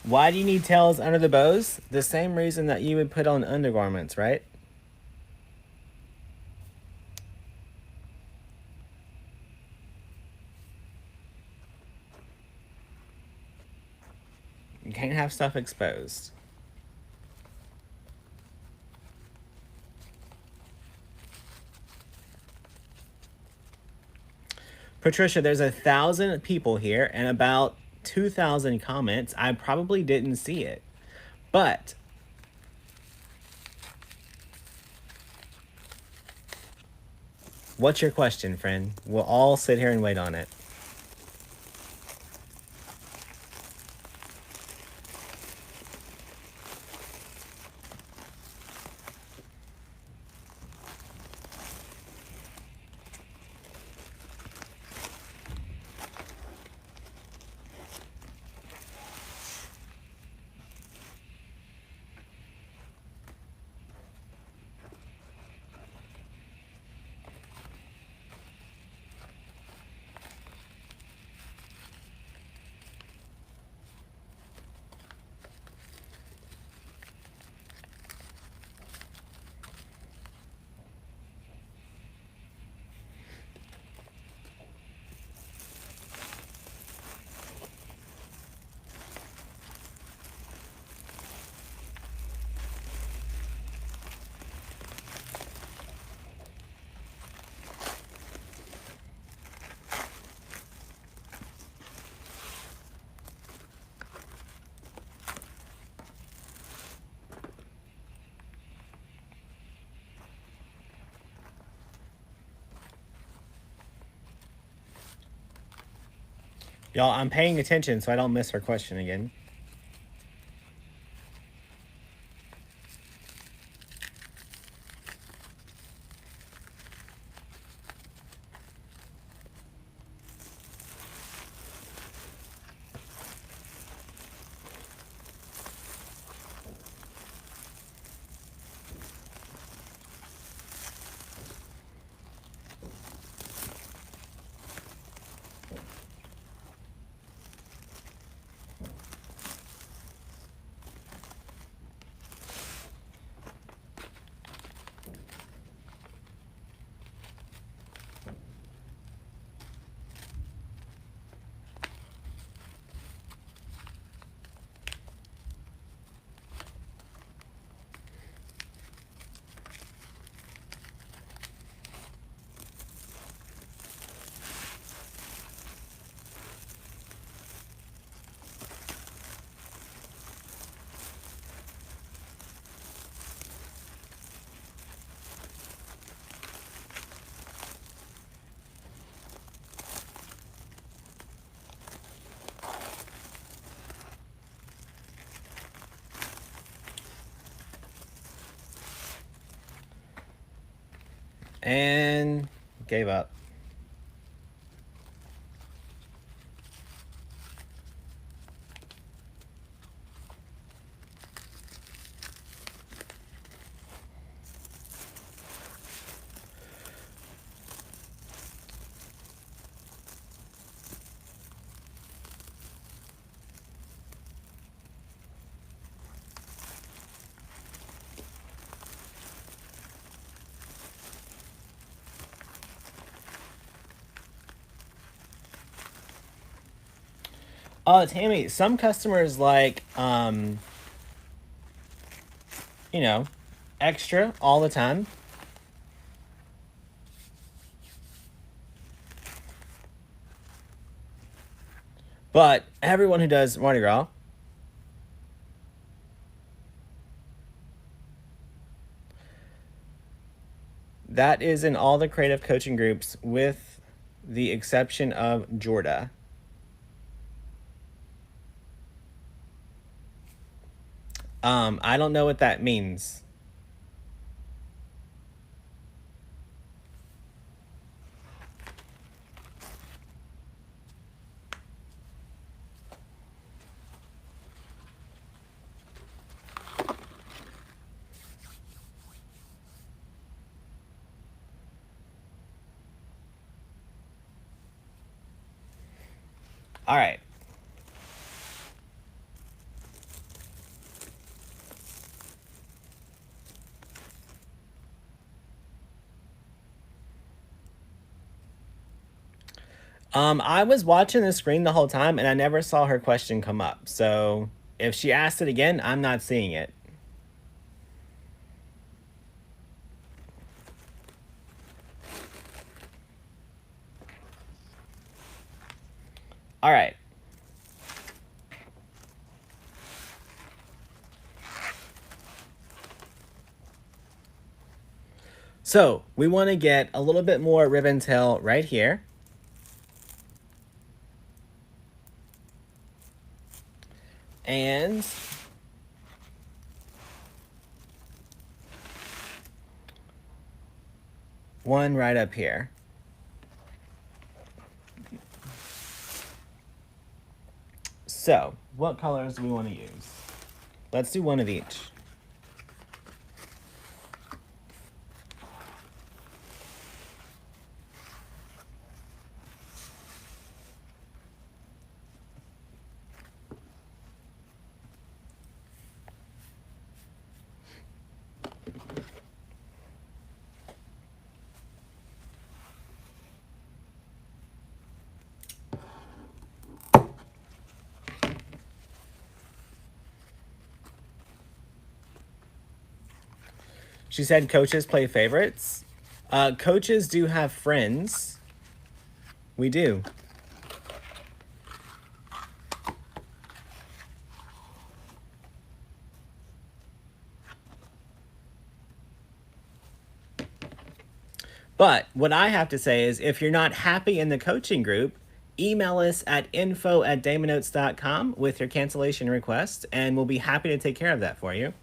Why do you need tails under the bows? The same reason that you would put on undergarments, right? You can't have stuff exposed. Patricia, there's 1,000 people here and about 2,000 comments. I probably didn't see it. But what's your question, friend? We'll all sit here and wait on it. Y'all, I'm paying attention so I don't miss her question again. And gave up. Tammy, some customers like, you know, extra all the time. But everyone who does Mardi Gras, that is in all the creative coaching groups with the exception of Jorda. I don't know what that means. All right. I was watching the screen the whole time and I never saw her question come up. So if she asked it again, I'm not seeing it. All right. So we want to get a little bit more ribbon tail right here. And one right up here. So, what colors do we want to use? Let's do one of each. She said coaches play favorites. Coaches do have friends. We do. But what I have to say is if you're not happy in the coaching group, email us at info@damonotes.com with your cancellation request, and we'll be happy to take care of that for you.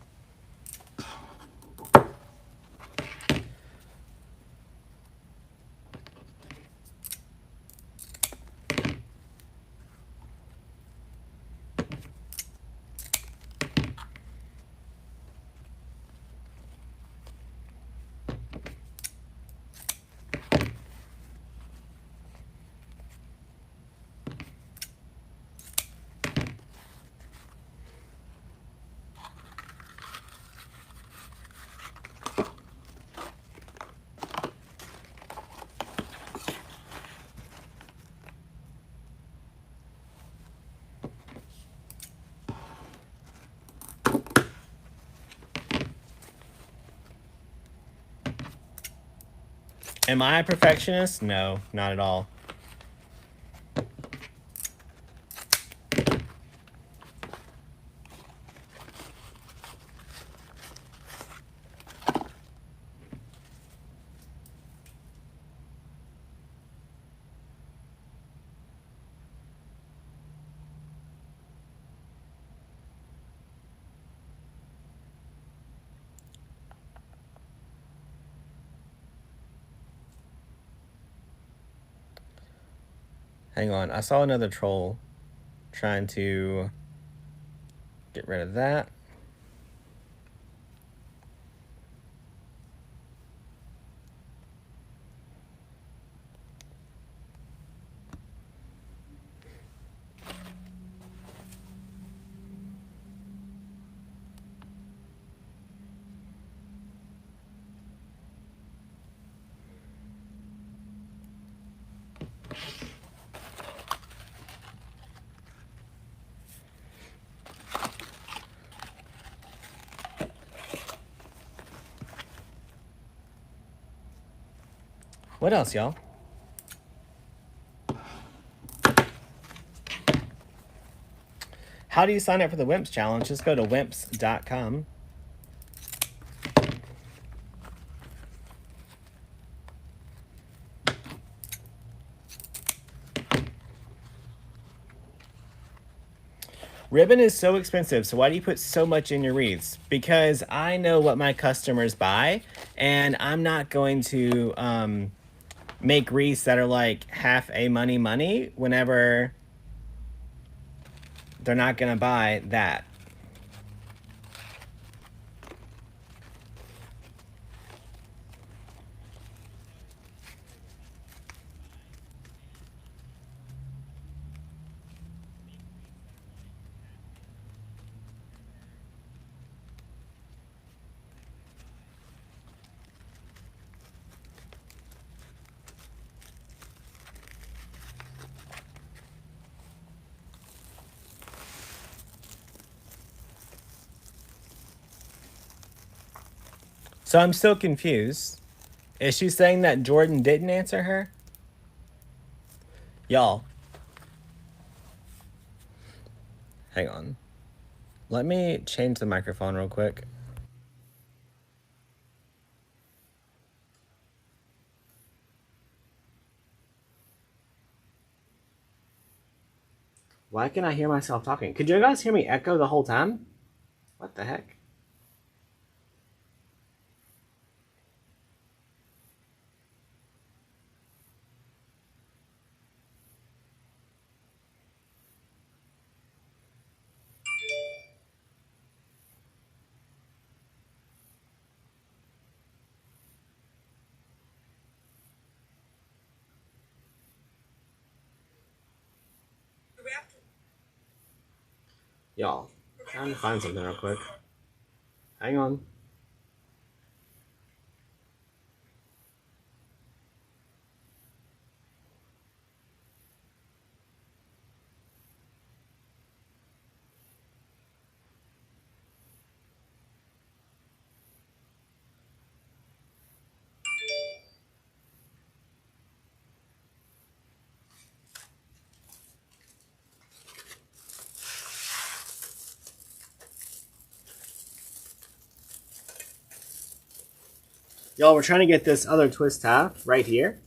Am I a perfectionist? No, not at all. Hang on, I saw another troll trying to get rid of that. What else, y'all? How do you sign up for the Wimps challenge? Just go to wimps.com. Ribbon is so expensive, so why do you put so much in your wreaths? Because I know what my customers buy, and I'm not going to make wreaths that are like half a money whenever they're not going to buy that. So I'm still confused. Is she saying that Jordan didn't answer her? Y'all, Hang on. Let me change the microphone real quick. Why can I hear myself talking? Could you guys hear me echo the whole time? What the heck? Y'all, trying to find something real quick. Hang on. Y'all, we're trying to get this other twist tie right here.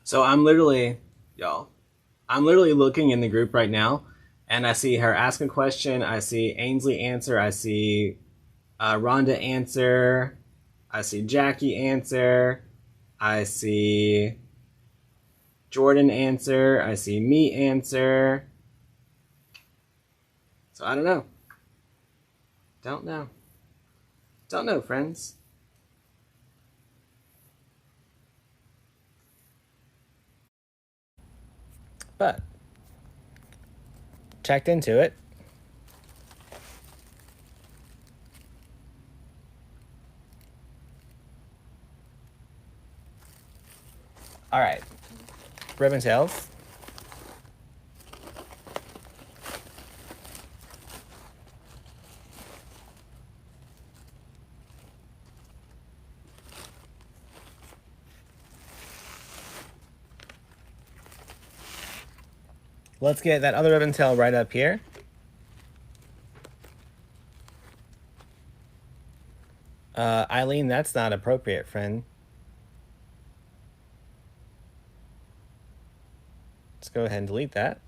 So I'm literally, y'all, I'm literally looking in the group right now, and I see her ask a question. I see Ainsley answer. I see Rhonda answer. I see Jackie answer. I see Jordan answer. I see me answer. So I don't know. Don't know. Don't know, friends. But checked into it. All right. Ribbon tails. Let's get that other ribbon tail right up here. Eileen, that's not appropriate, friend. Let's go ahead and delete that.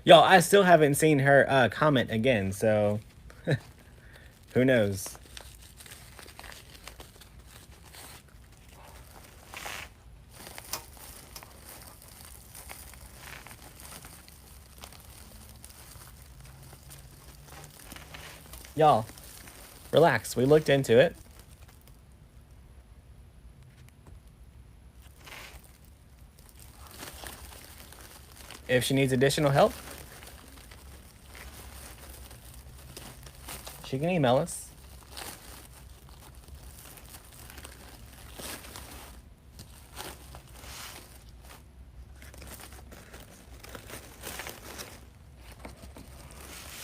Y'all, I still haven't seen her comment again, so who knows? Y'all, relax. We looked into it. If she needs additional help, she can email us.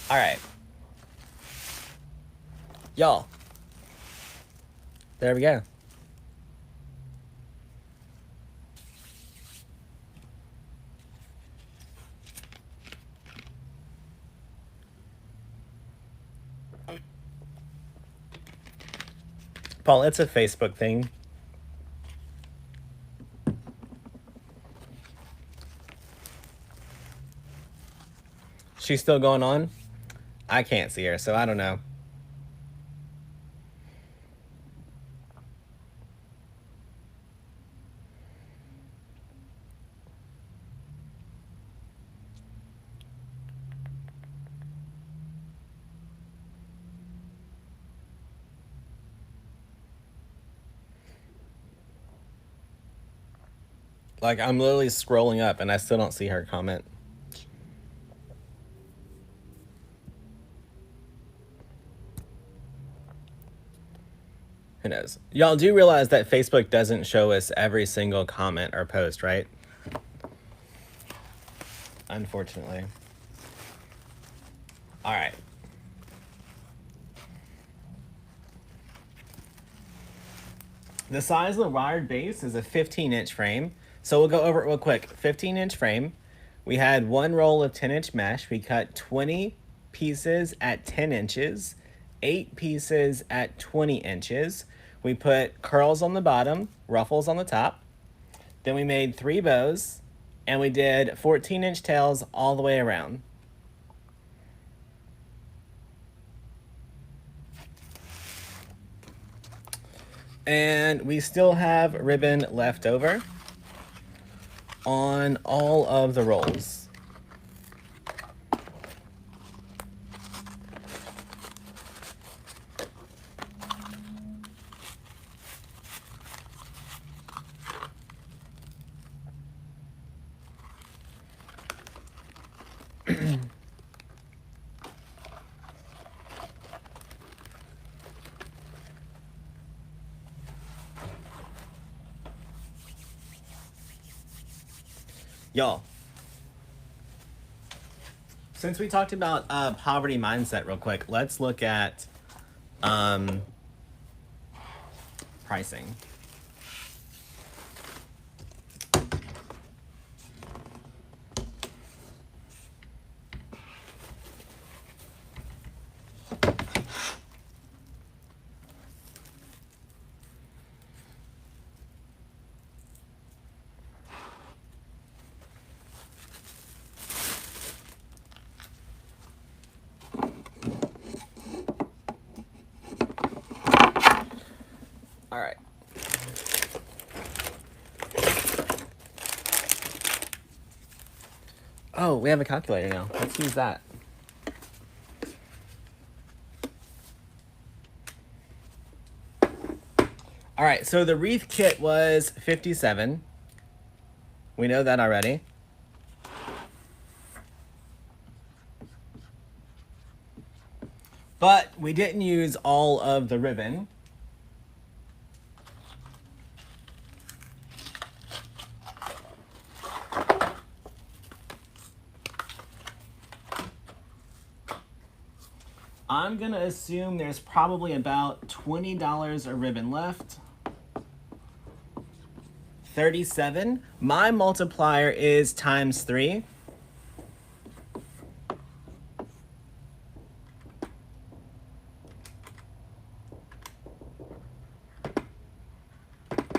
All right. Y'all. There we go. Paul, it's a Facebook thing. She's still going on? I can't see her, so I don't know. Like, I'm literally scrolling up and I still don't see her comment. Who knows? Y'all do realize that Facebook doesn't show us every single comment or post, right? Unfortunately. All right. The size of the wired base is a 15-inch frame. So we'll go over it real quick. 15-inch frame. We had one roll of 10-inch mesh. We cut 20 pieces at 10 inches, 8 pieces at 20 inches. We put curls on the bottom, ruffles on the top. Then we made 3 bows, and we did 14-inch tails all the way around. And we still have ribbon left over on all of the rolls. Y'all, since we talked about poverty mindset real quick, let's look at pricing. All right. Oh, we have a calculator now. Let's use that. All right, so the wreath kit was $57. We know that already. But we didn't use all of the ribbon. I'm gonna assume there's probably about $20 of ribbon left. 37. My multiplier is times 3.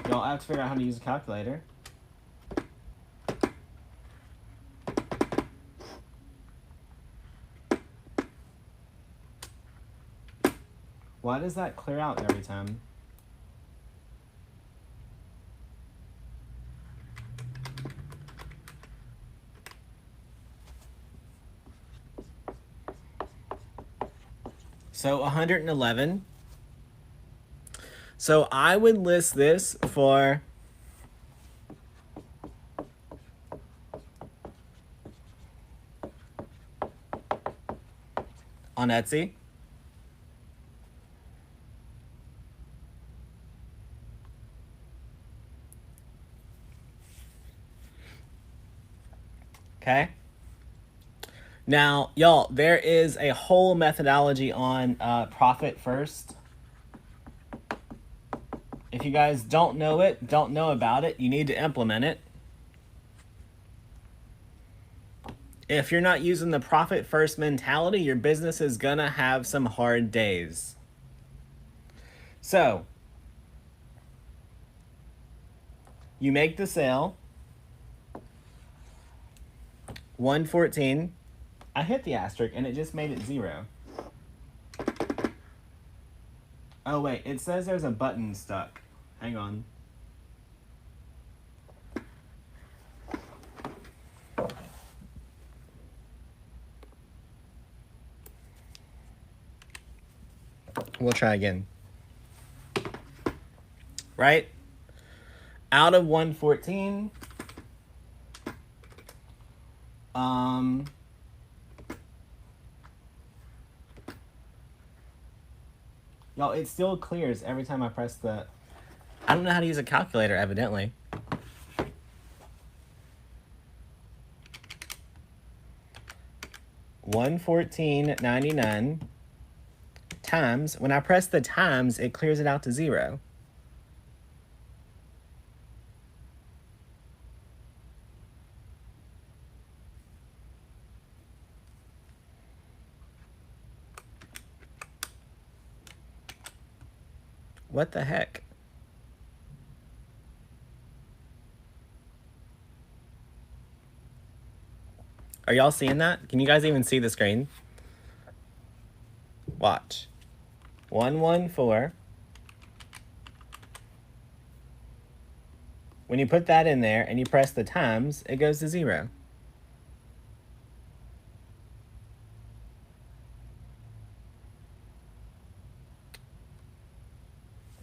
Y'all have to figure out how to use a calculator. Why does that clear out every time? So 111. So I would list this for on Etsy. Okay. Now, y'all, there is a whole methodology on profit first. If you guys don't know it, don't know about it, you need to implement it. If you're not using the profit first mentality, your business is gonna have some hard days. So, you make the sale, 114. I hit the asterisk and it just made it 0. Oh wait, it says there's a button stuck. Hang on. We'll try again. Right? Out of 114, y'all, it still clears every time I press the... I don't know how to use a calculator, evidently. $114.99 times, when I press the times, it clears it out to 0. What the heck? Are y'all seeing that? Can you guys even see the screen? Watch. 114. When you put that in there and you press the times, it goes to 0.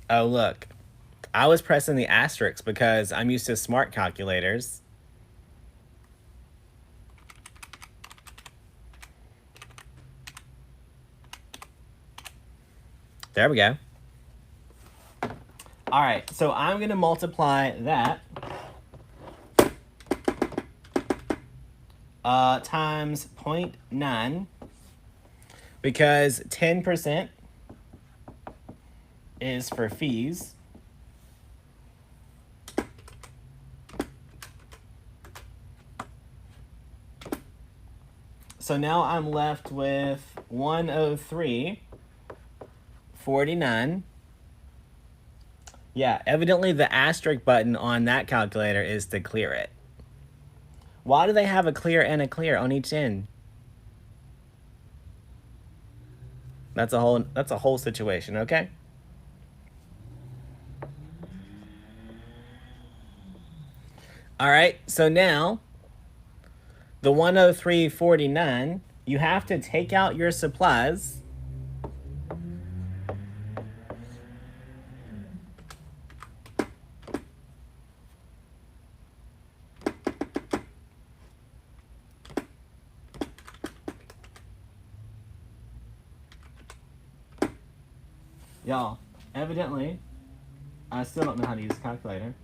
Oh, look. I was pressing the asterisk because I'm used to smart calculators. There we go. All right, so I'm going to multiply that times 0.9 because 10% is for fees. So now I'm left with 103.49. Yeah, evidently the asterisk button on that calculator is to clear it. Why do they have a clear and a clear on each end? That's a whole situation, okay? All right, so now the 103.49, you have to take out your supplies. Y'all, evidently, I still don't know how to use a calculator.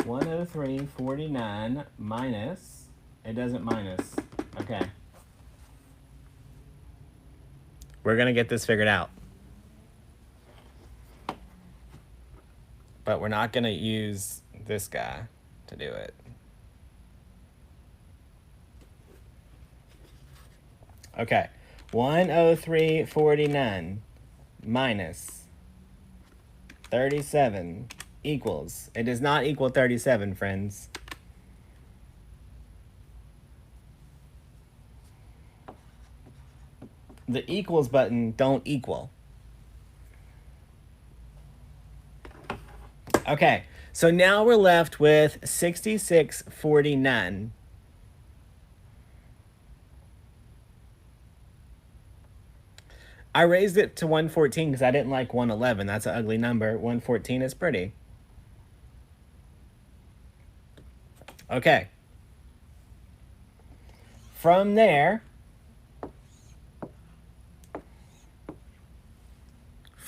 $103.49 minus, it doesn't minus. Okay. We're gonna get this figured out. But we're not gonna use this guy to do it. Okay, 103.49 minus 37 equals, it does not equal 37, friends. The equals button don't equal. Okay, so now we're left with 66.49. I raised it to 114 because I didn't like 111. That's an ugly number. 114 is pretty. Okay. From there,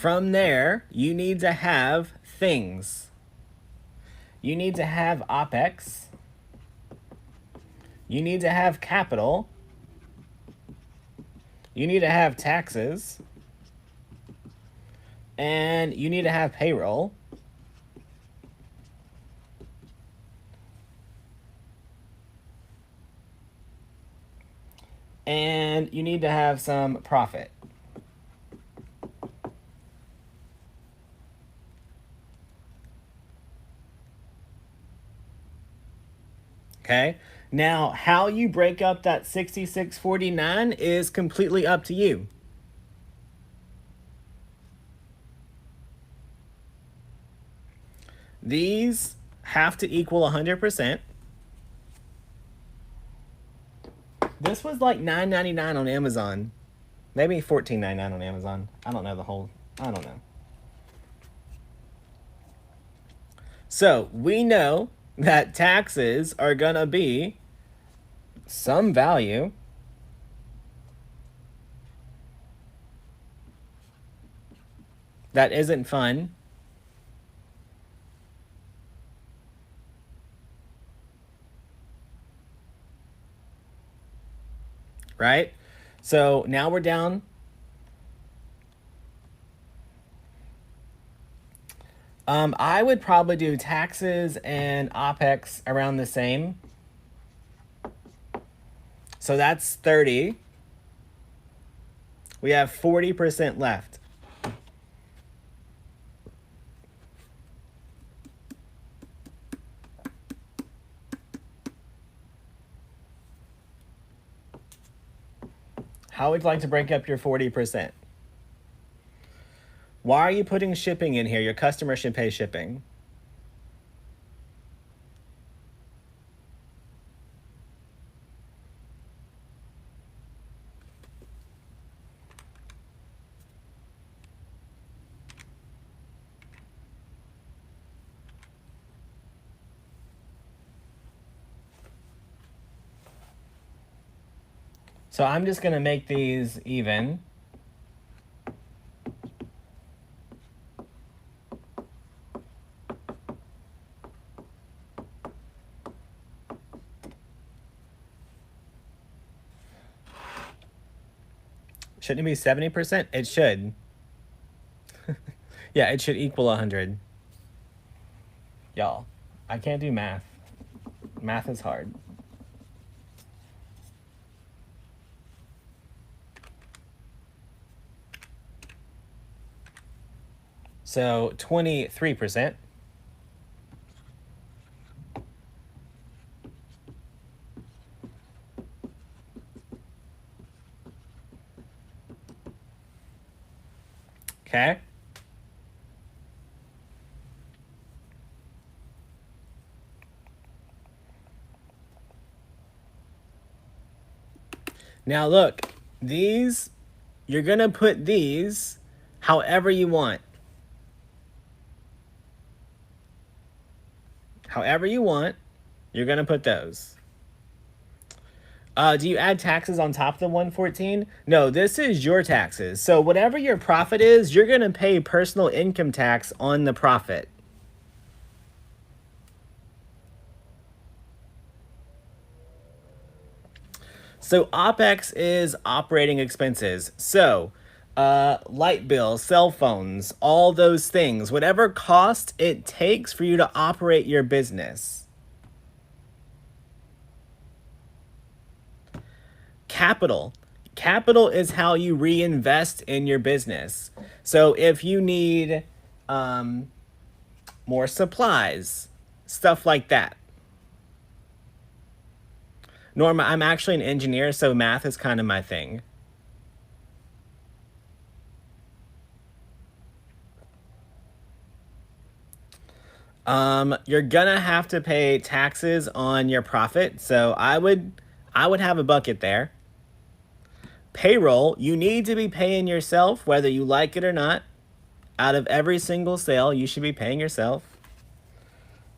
From there, you need to have things. You need to have OPEX. You need to have capital. You need to have taxes. And you need to have payroll. And you need to have some profit. Okay? Now, how you break up that 6649 is completely up to you. These have to equal 100%. This was like $9.99 on Amazon. Maybe $14.99 on Amazon. I don't know I don't know. So, we know that taxes are going to be some value. That isn't fun. Right? So now we're down. I would probably do taxes and OPEX around the same. So that's 30. We have 40% left. How would you like to break up your 40%? Why are you putting shipping in here? Your customer should pay shipping. So I'm just going to make these even. Shouldn't it be 70%? It should. Yeah, it should equal 100. Y'all, I can't do math. Math is hard. So 23%. Okay. Now look, these, you're going to put these however you want. However you want, you're going to put those. Do you add taxes on top of the 114? No, this is your taxes. So whatever your profit is, you're going to pay personal income tax on the profit. So OPEX is operating expenses. So light bill, cell phones, all those things, whatever cost it takes for you to operate your business. Capital. Capital is how you reinvest in your business. So if you need more supplies, stuff like that. Norma, I'm actually an engineer, so math is kind of my thing. You're gonna have to pay taxes on your profit, so I would have a bucket there. Payroll, you need to be paying yourself, whether you like it or not. Out of every single sale, you should be paying yourself.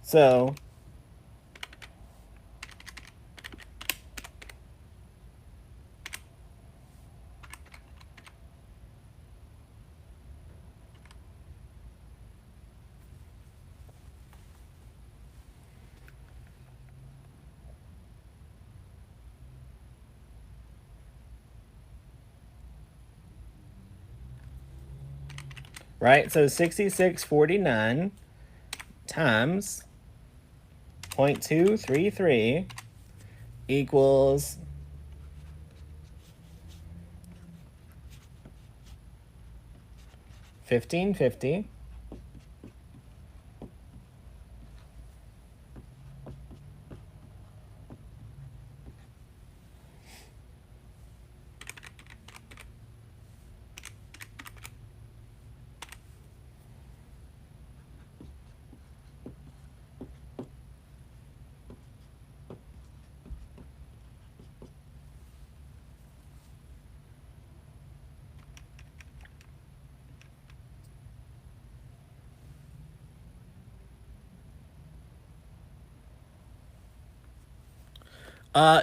So right? So 66.49 times 0.233 equals 1550.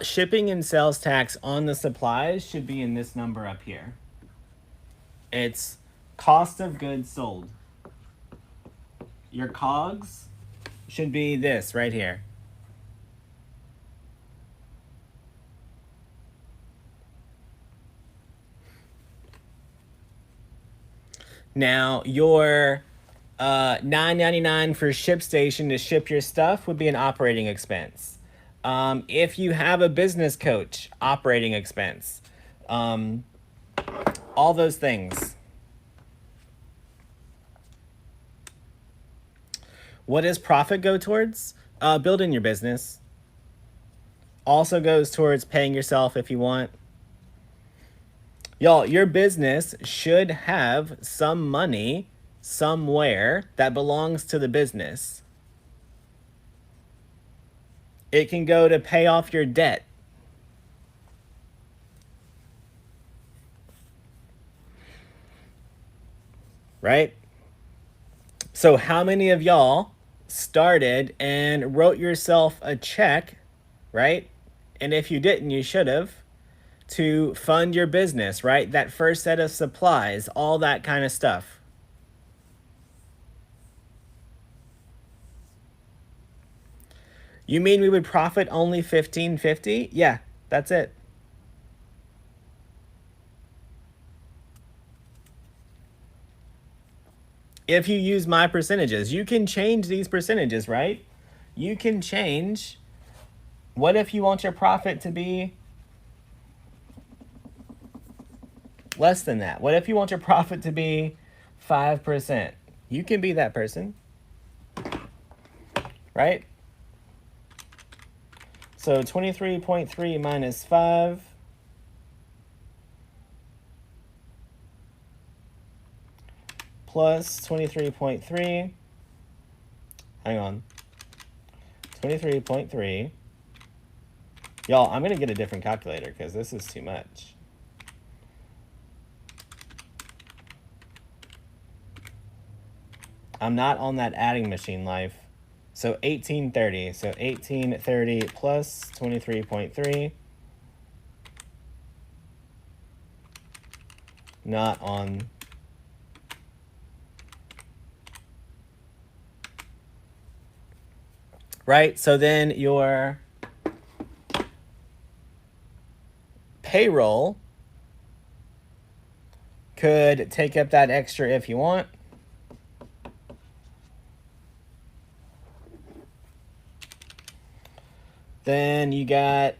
Shipping and sales tax on the supplies should be in this number up here. It's cost of goods sold. Your COGS should be this right here. Now, your $9.99 for ShipStation to ship your stuff would be an operating expense. If you have a business coach, operating expense. All those things. What does profit go towards? Building your business. Also goes towards paying yourself if you want. Y'all, your business should have some money somewhere that belongs to the business. It can go to pay off your debt. Right? So how many of y'all started and wrote yourself a check, right? And if you didn't, you should have, to fund your business, right? That first set of supplies, all that kind of stuff. You mean we would profit only $15.50? Yeah, that's it. If you use my percentages, you can change these percentages, right? You can change. What if you want your profit to be less than that? What if you want your profit to be 5%? You can be that person, right? So 23.3 minus 5 plus 23.3. Hang on. 23.3. Y'all, I'm going to get a different calculator because this is too much. I'm not on that adding machine life. So 1830. So 1830 plus 23.3. Not on. Right? So then your payroll could take up that extra if you want. Then you got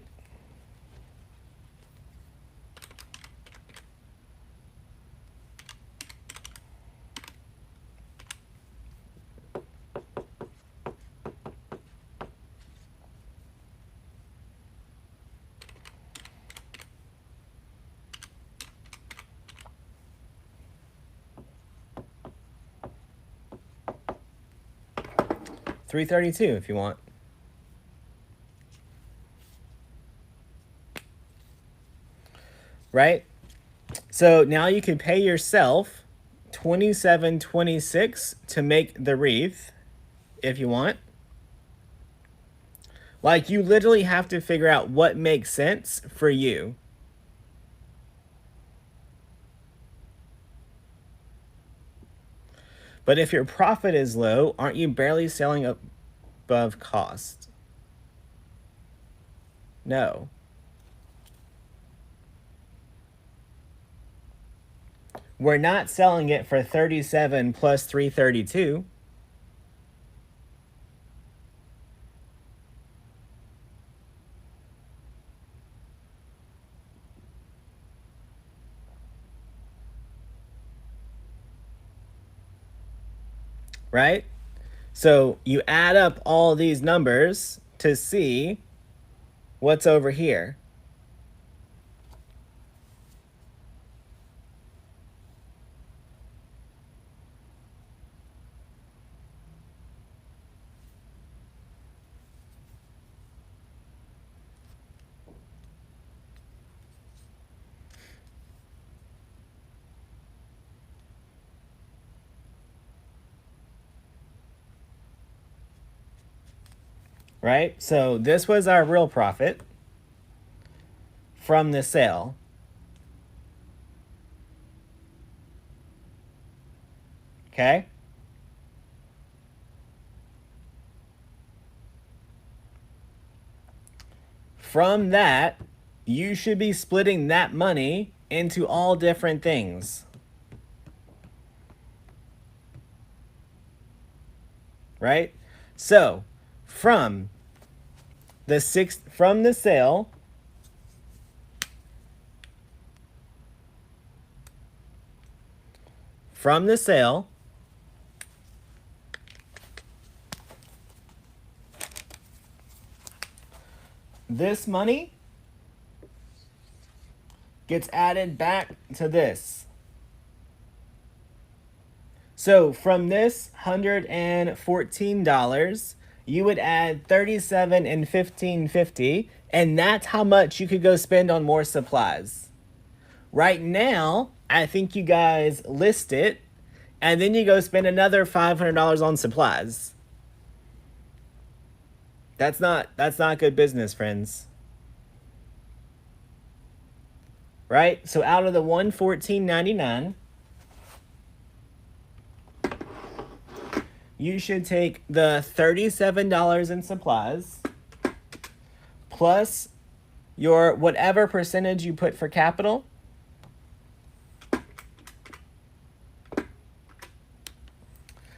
$332 if you want. Right? So now you can pay yourself $27.26 to make the wreath if you want. Like, you literally have to figure out what makes sense for you. But if your profit is low, aren't you barely selling above cost? No. we're not selling it for 37 plus 332. Right? So you add up all these numbers to see what's over here. Right? So this was our real profit from the sale. Okay? From that, you should be splitting that money into all different things. Right? So, from the sale, this money gets added back to this. So from this $114, you would add $37 and $15.50, and that's how much you could go spend on more supplies. Right now, I think you guys list it, and then you go spend another $500 on supplies. That's not good business, friends. Right? So out of the $114.99, you should take the $37 in supplies plus your whatever percentage you put for capital.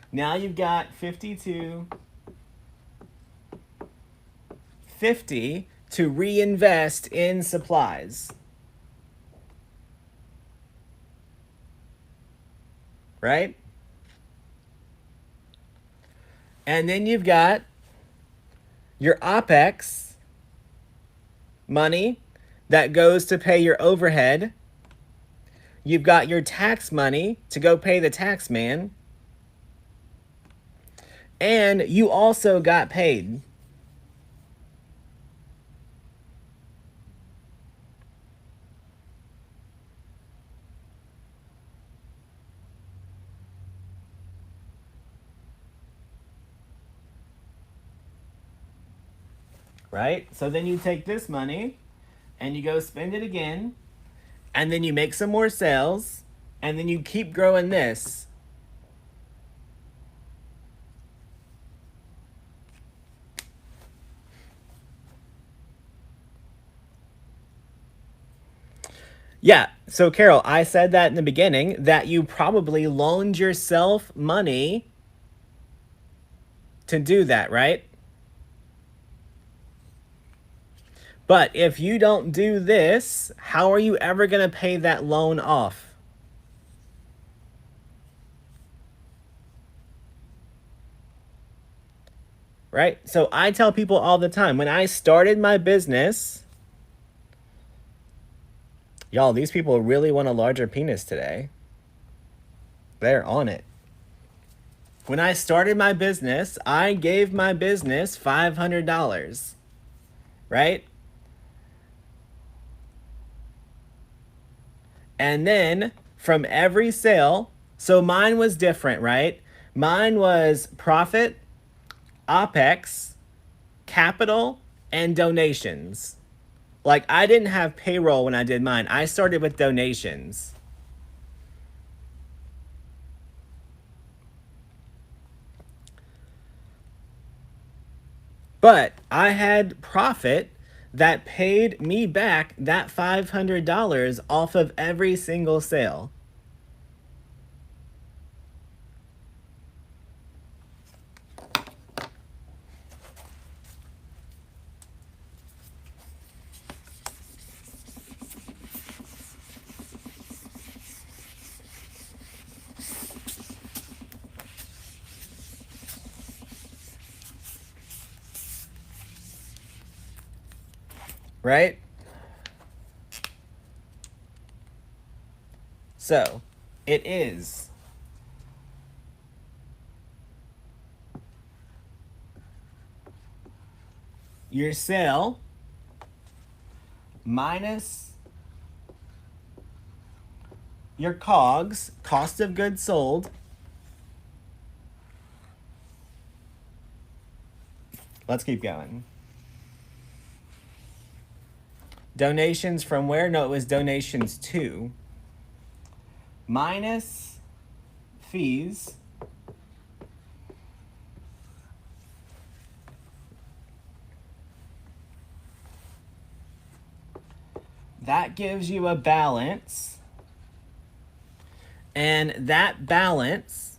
Now you've got $52.50 to reinvest in supplies. Right? And then you've got your OPEX money that goes to pay your overhead. You've got your tax money to go pay the tax man. And you also got paid. Right? So then you take this money and you go spend it again, and then you make some more sales, and then you keep growing this. Yeah, so Carol, I said that in the beginning, that you probably loaned yourself money to do that, right? But if you don't do this, how are you ever going to pay that loan off? Right? So I tell people all the time, when I started my business, y'all, these people really want a larger penis today. They're on it. When I started my business, I gave my business $500, right? And then from every sale, so mine was different, right? Mine was profit, OPEX, capital, and donations. Like, I didn't have payroll when I did mine. I started with donations. But I had profit that paid me back that $500 off of every single sale. right? So, it is your sale minus your COGS, cost of goods sold. Let's keep going. Donations from where? No, it was donations to. Minus fees. That gives you a balance. And that balance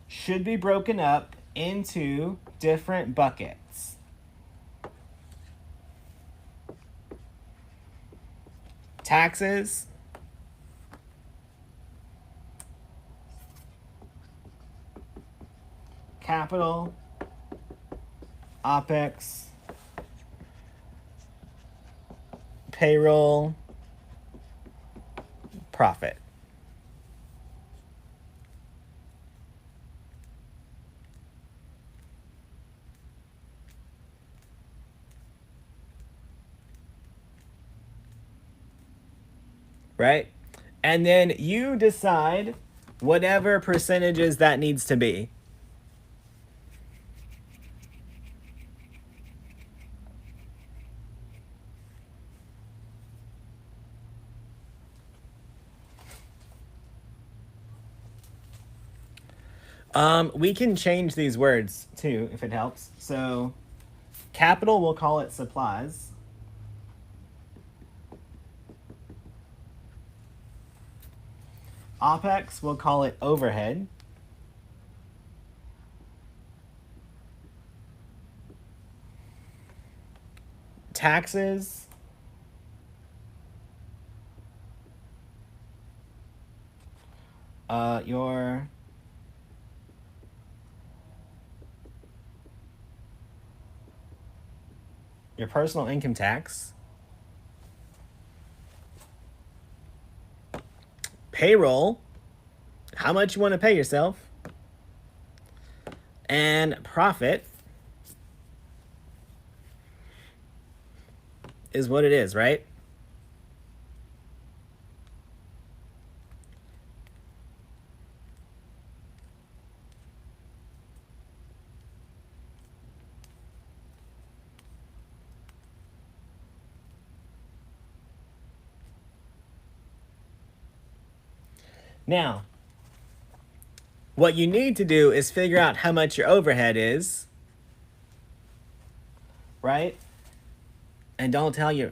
should be broken up into different buckets. Taxes, capital, OPEX, payroll, profit. Right? And then you decide whatever percentages that needs to be. We can change these words too, if it helps. So, capital, we'll call it supplies. OPEX, we'll call it overhead. Taxes, your personal income tax. Payroll, how much you want to pay yourself. And profit is what it is, right? Now, what you need to do is figure out how much your overhead is, right? And don't tell your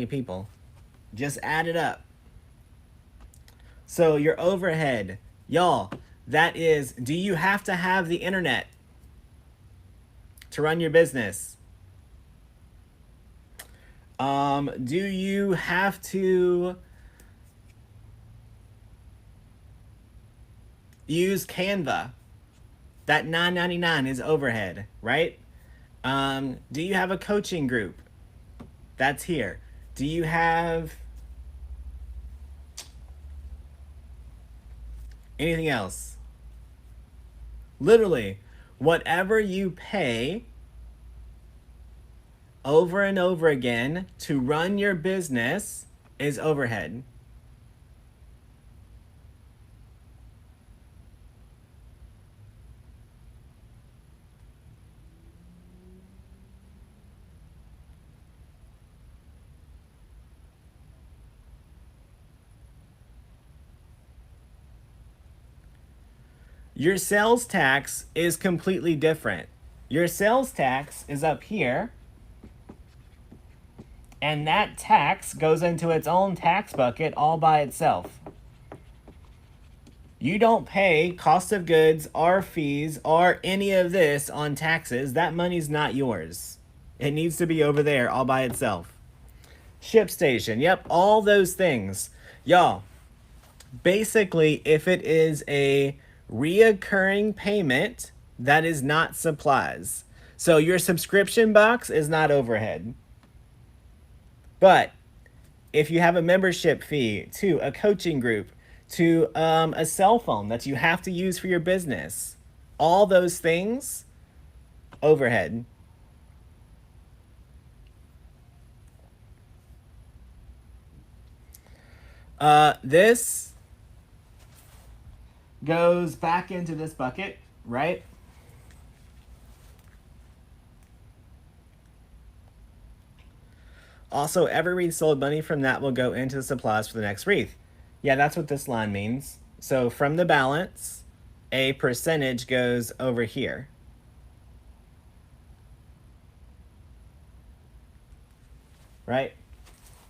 people. Just add it up. So your overhead, y'all, that is, do you have to have the internet to run your business? Do you have to use Canva? That $9.99 is overhead, right? Do you have a coaching group? That's here. Do you have anything else? Literally, whatever you pay over and over again to run your business is overhead. Your sales tax is completely different. Your sales tax is up here, and that tax goes into its own tax bucket all by itself. You don't pay cost of goods or fees or any of this on taxes. That money's not yours. It needs to be over there all by itself. Ship station, yep, all those things. Y'all, basically, if it is a reoccurring payment, That is not supplies. So your subscription box is not overhead. But if you have a membership fee to a coaching group, to a cell phone that you have to use for your business, all those things, overhead. This goes back into this bucket, right? Also, every wreath sold, money from that will go into the supplies for the next wreath. Yeah, that's what this line means. So from the balance, a percentage goes over here. Right?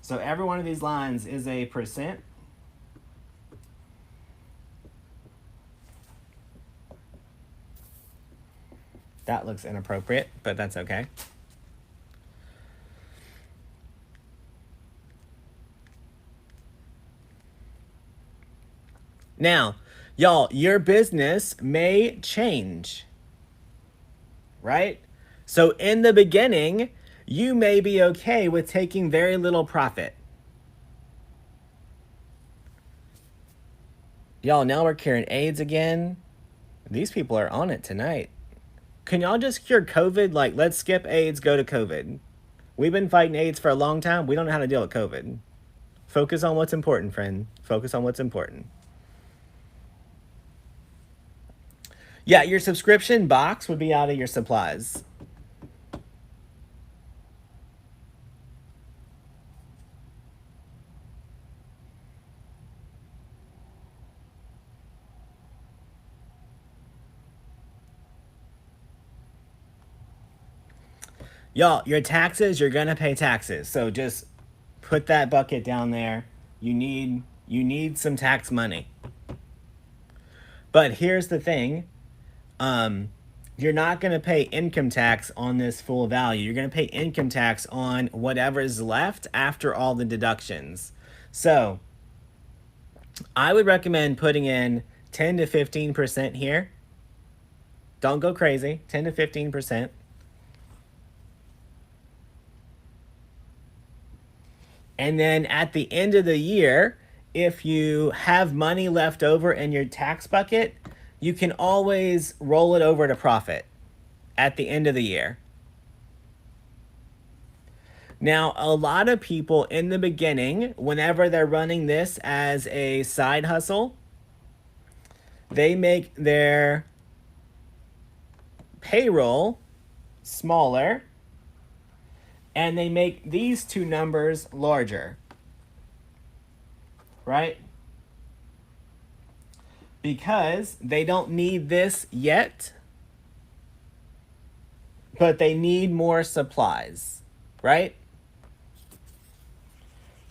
So every one of these lines is a percent. That looks inappropriate, but that's okay. Now, y'all, your business may change, right? So in the beginning, you may be okay with taking very little profit. Y'all, now we're curing AIDS again. These people are on it tonight. Can y'all just cure COVID? Like, let's skip AIDS, go to COVID. We've been fighting AIDS for a long time. We don't know how to deal with COVID. Focus on what's important, friend. Focus on what's important. Yeah, your subscription box would be out of your supplies. Y'all, your taxes, you're gonna pay taxes. So just put that bucket down there. You need some tax money. But here's the thing. You're not going to pay income tax on this full value. You're going to pay income tax on whatever is left after all the deductions. So I would recommend putting in 10 to 15% here. Don't go crazy. 10 to 15%. And then at the end of the year, if you have money left over in your tax bucket, you can always roll it over to profit at the end of the year. Now, a lot of people in the beginning, whenever they're running this as a side hustle, they make their payroll smaller and they make these two numbers larger, right? Because they don't need this yet, but they need more supplies, right?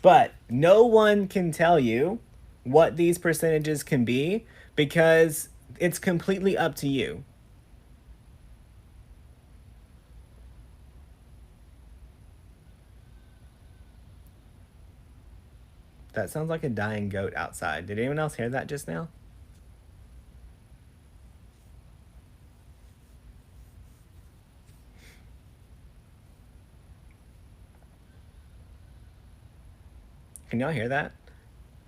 But no one can tell you what these percentages can be because it's completely up to you. That sounds like a dying goat outside. Did anyone else hear that just now? Can y'all hear that?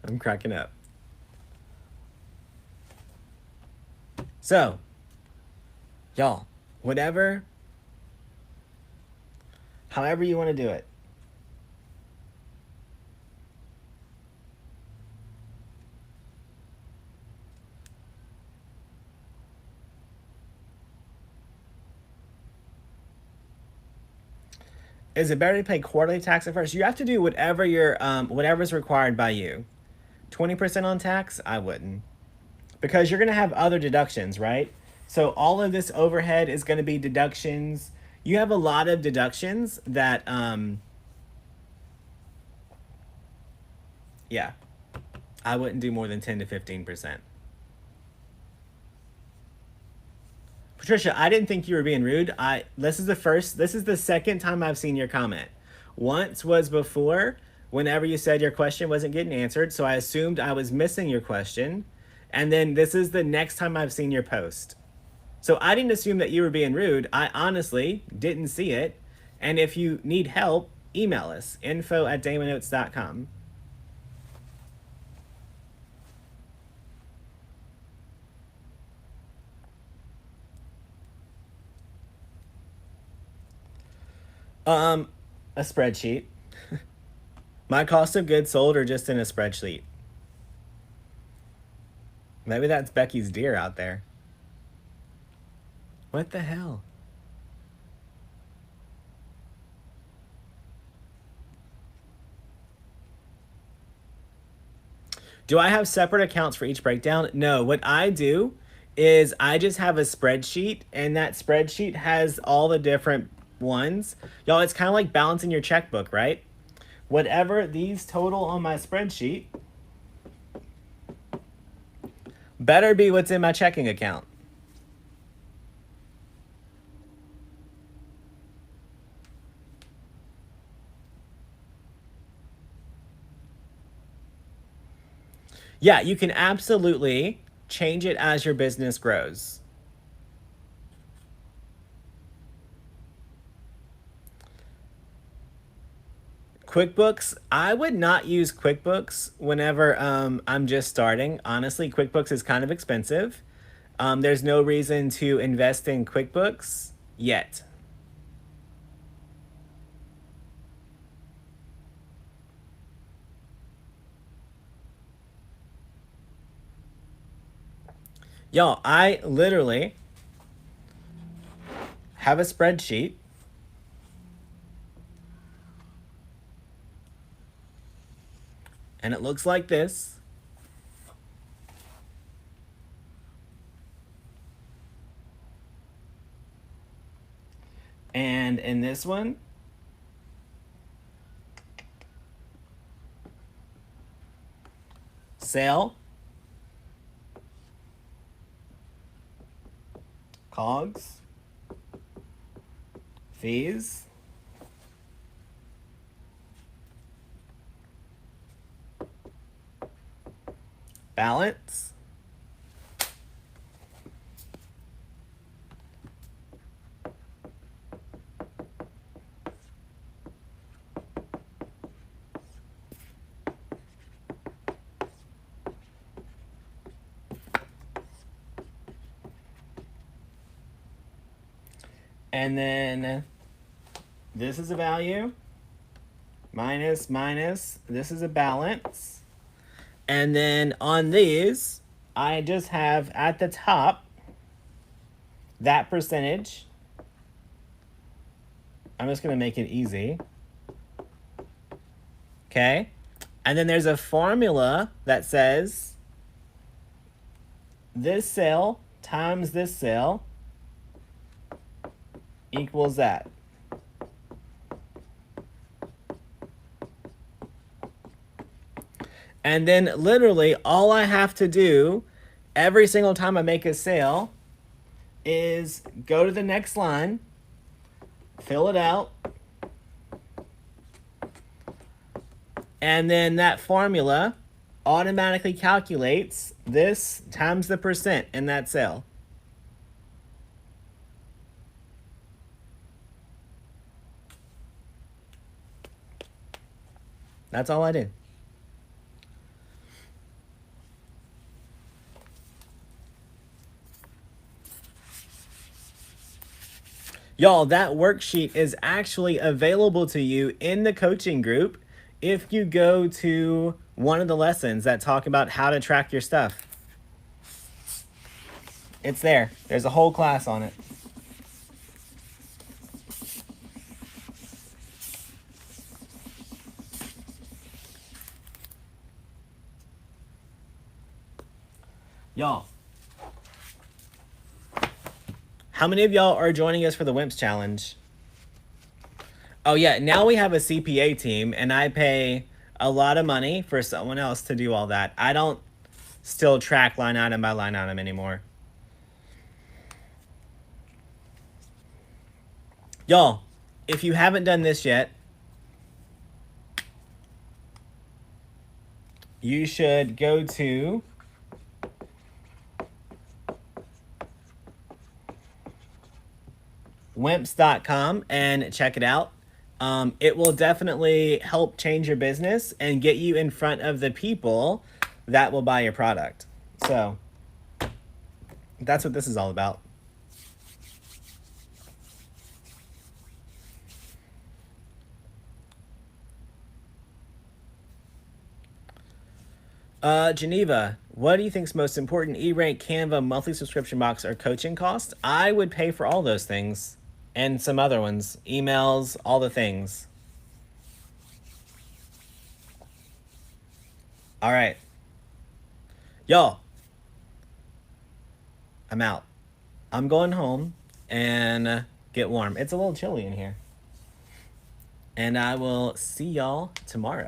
I'm cracking up. So, y'all, however you want to do it. Is it better to pay quarterly tax at first? You have to do whatever whatever's required by you. 20% on tax? I wouldn't. Because you're going to have other deductions, right? So all of this overhead is going to be deductions. You have a lot of deductions that, yeah, I wouldn't do more than 10 to 15%. Patricia, I didn't think you were being rude. This is the second time I've seen your comment. Once was before, whenever you said your question wasn't getting answered, so I assumed I was missing your question. And then this is the next time I've seen your post. So I didn't assume that you were being rude. I honestly didn't see it. And if you need help, email us, info@damonnotes.com. A spreadsheet. My cost of goods sold are just in a spreadsheet. Maybe that's Becky's deer out there. What the hell? Do I have separate accounts for each breakdown? No. What I do is I just have a spreadsheet, and that spreadsheet has all the different ones. Y'all, it's kind of like balancing your checkbook, right? Whatever these total on my spreadsheet better be what's in my checking account. Yeah, you can absolutely change it as your business grows. QuickBooks, I would not use QuickBooks whenever I'm just starting. Honestly, QuickBooks is kind of expensive. There's no reason to invest in QuickBooks yet. Y'all, I literally have a spreadsheet and it looks like this. And in this one, sale, COGS, fees, balance, and then this is a value, minus, minus, this is a balance. And then on these, I just have at the top that percentage. I'm just going to make it easy. Okay. And then there's a formula that says this sale times this sale equals that. And then literally all I have to do every single time I make a sale is go to the next line, fill it out, and then that formula automatically calculates this times the percent in that sale. That's all I did. Y'all, that worksheet is actually available to you in the coaching group if you go to one of the lessons that talk about how to track your stuff. It's there. There's a whole class on it. Y'all, how many of y'all are joining us for the WIMPs challenge? Oh yeah, now we have a CPA team and I pay a lot of money for someone else to do all that. I don't still track line item by line item anymore. Y'all, if you haven't done this yet, you should go to wimps.com and check it out. It will definitely help change your business and get you in front of the people that will buy your product. So that's what this is all about. Geneva, what do you think is most important? E-Rank, Canva, monthly subscription box, or coaching cost? I would pay for all those things and some other ones. Emails, all the things. All right. Y'all, I'm out. I'm going home and get warm. It's a little chilly in here. And I will see y'all tomorrow.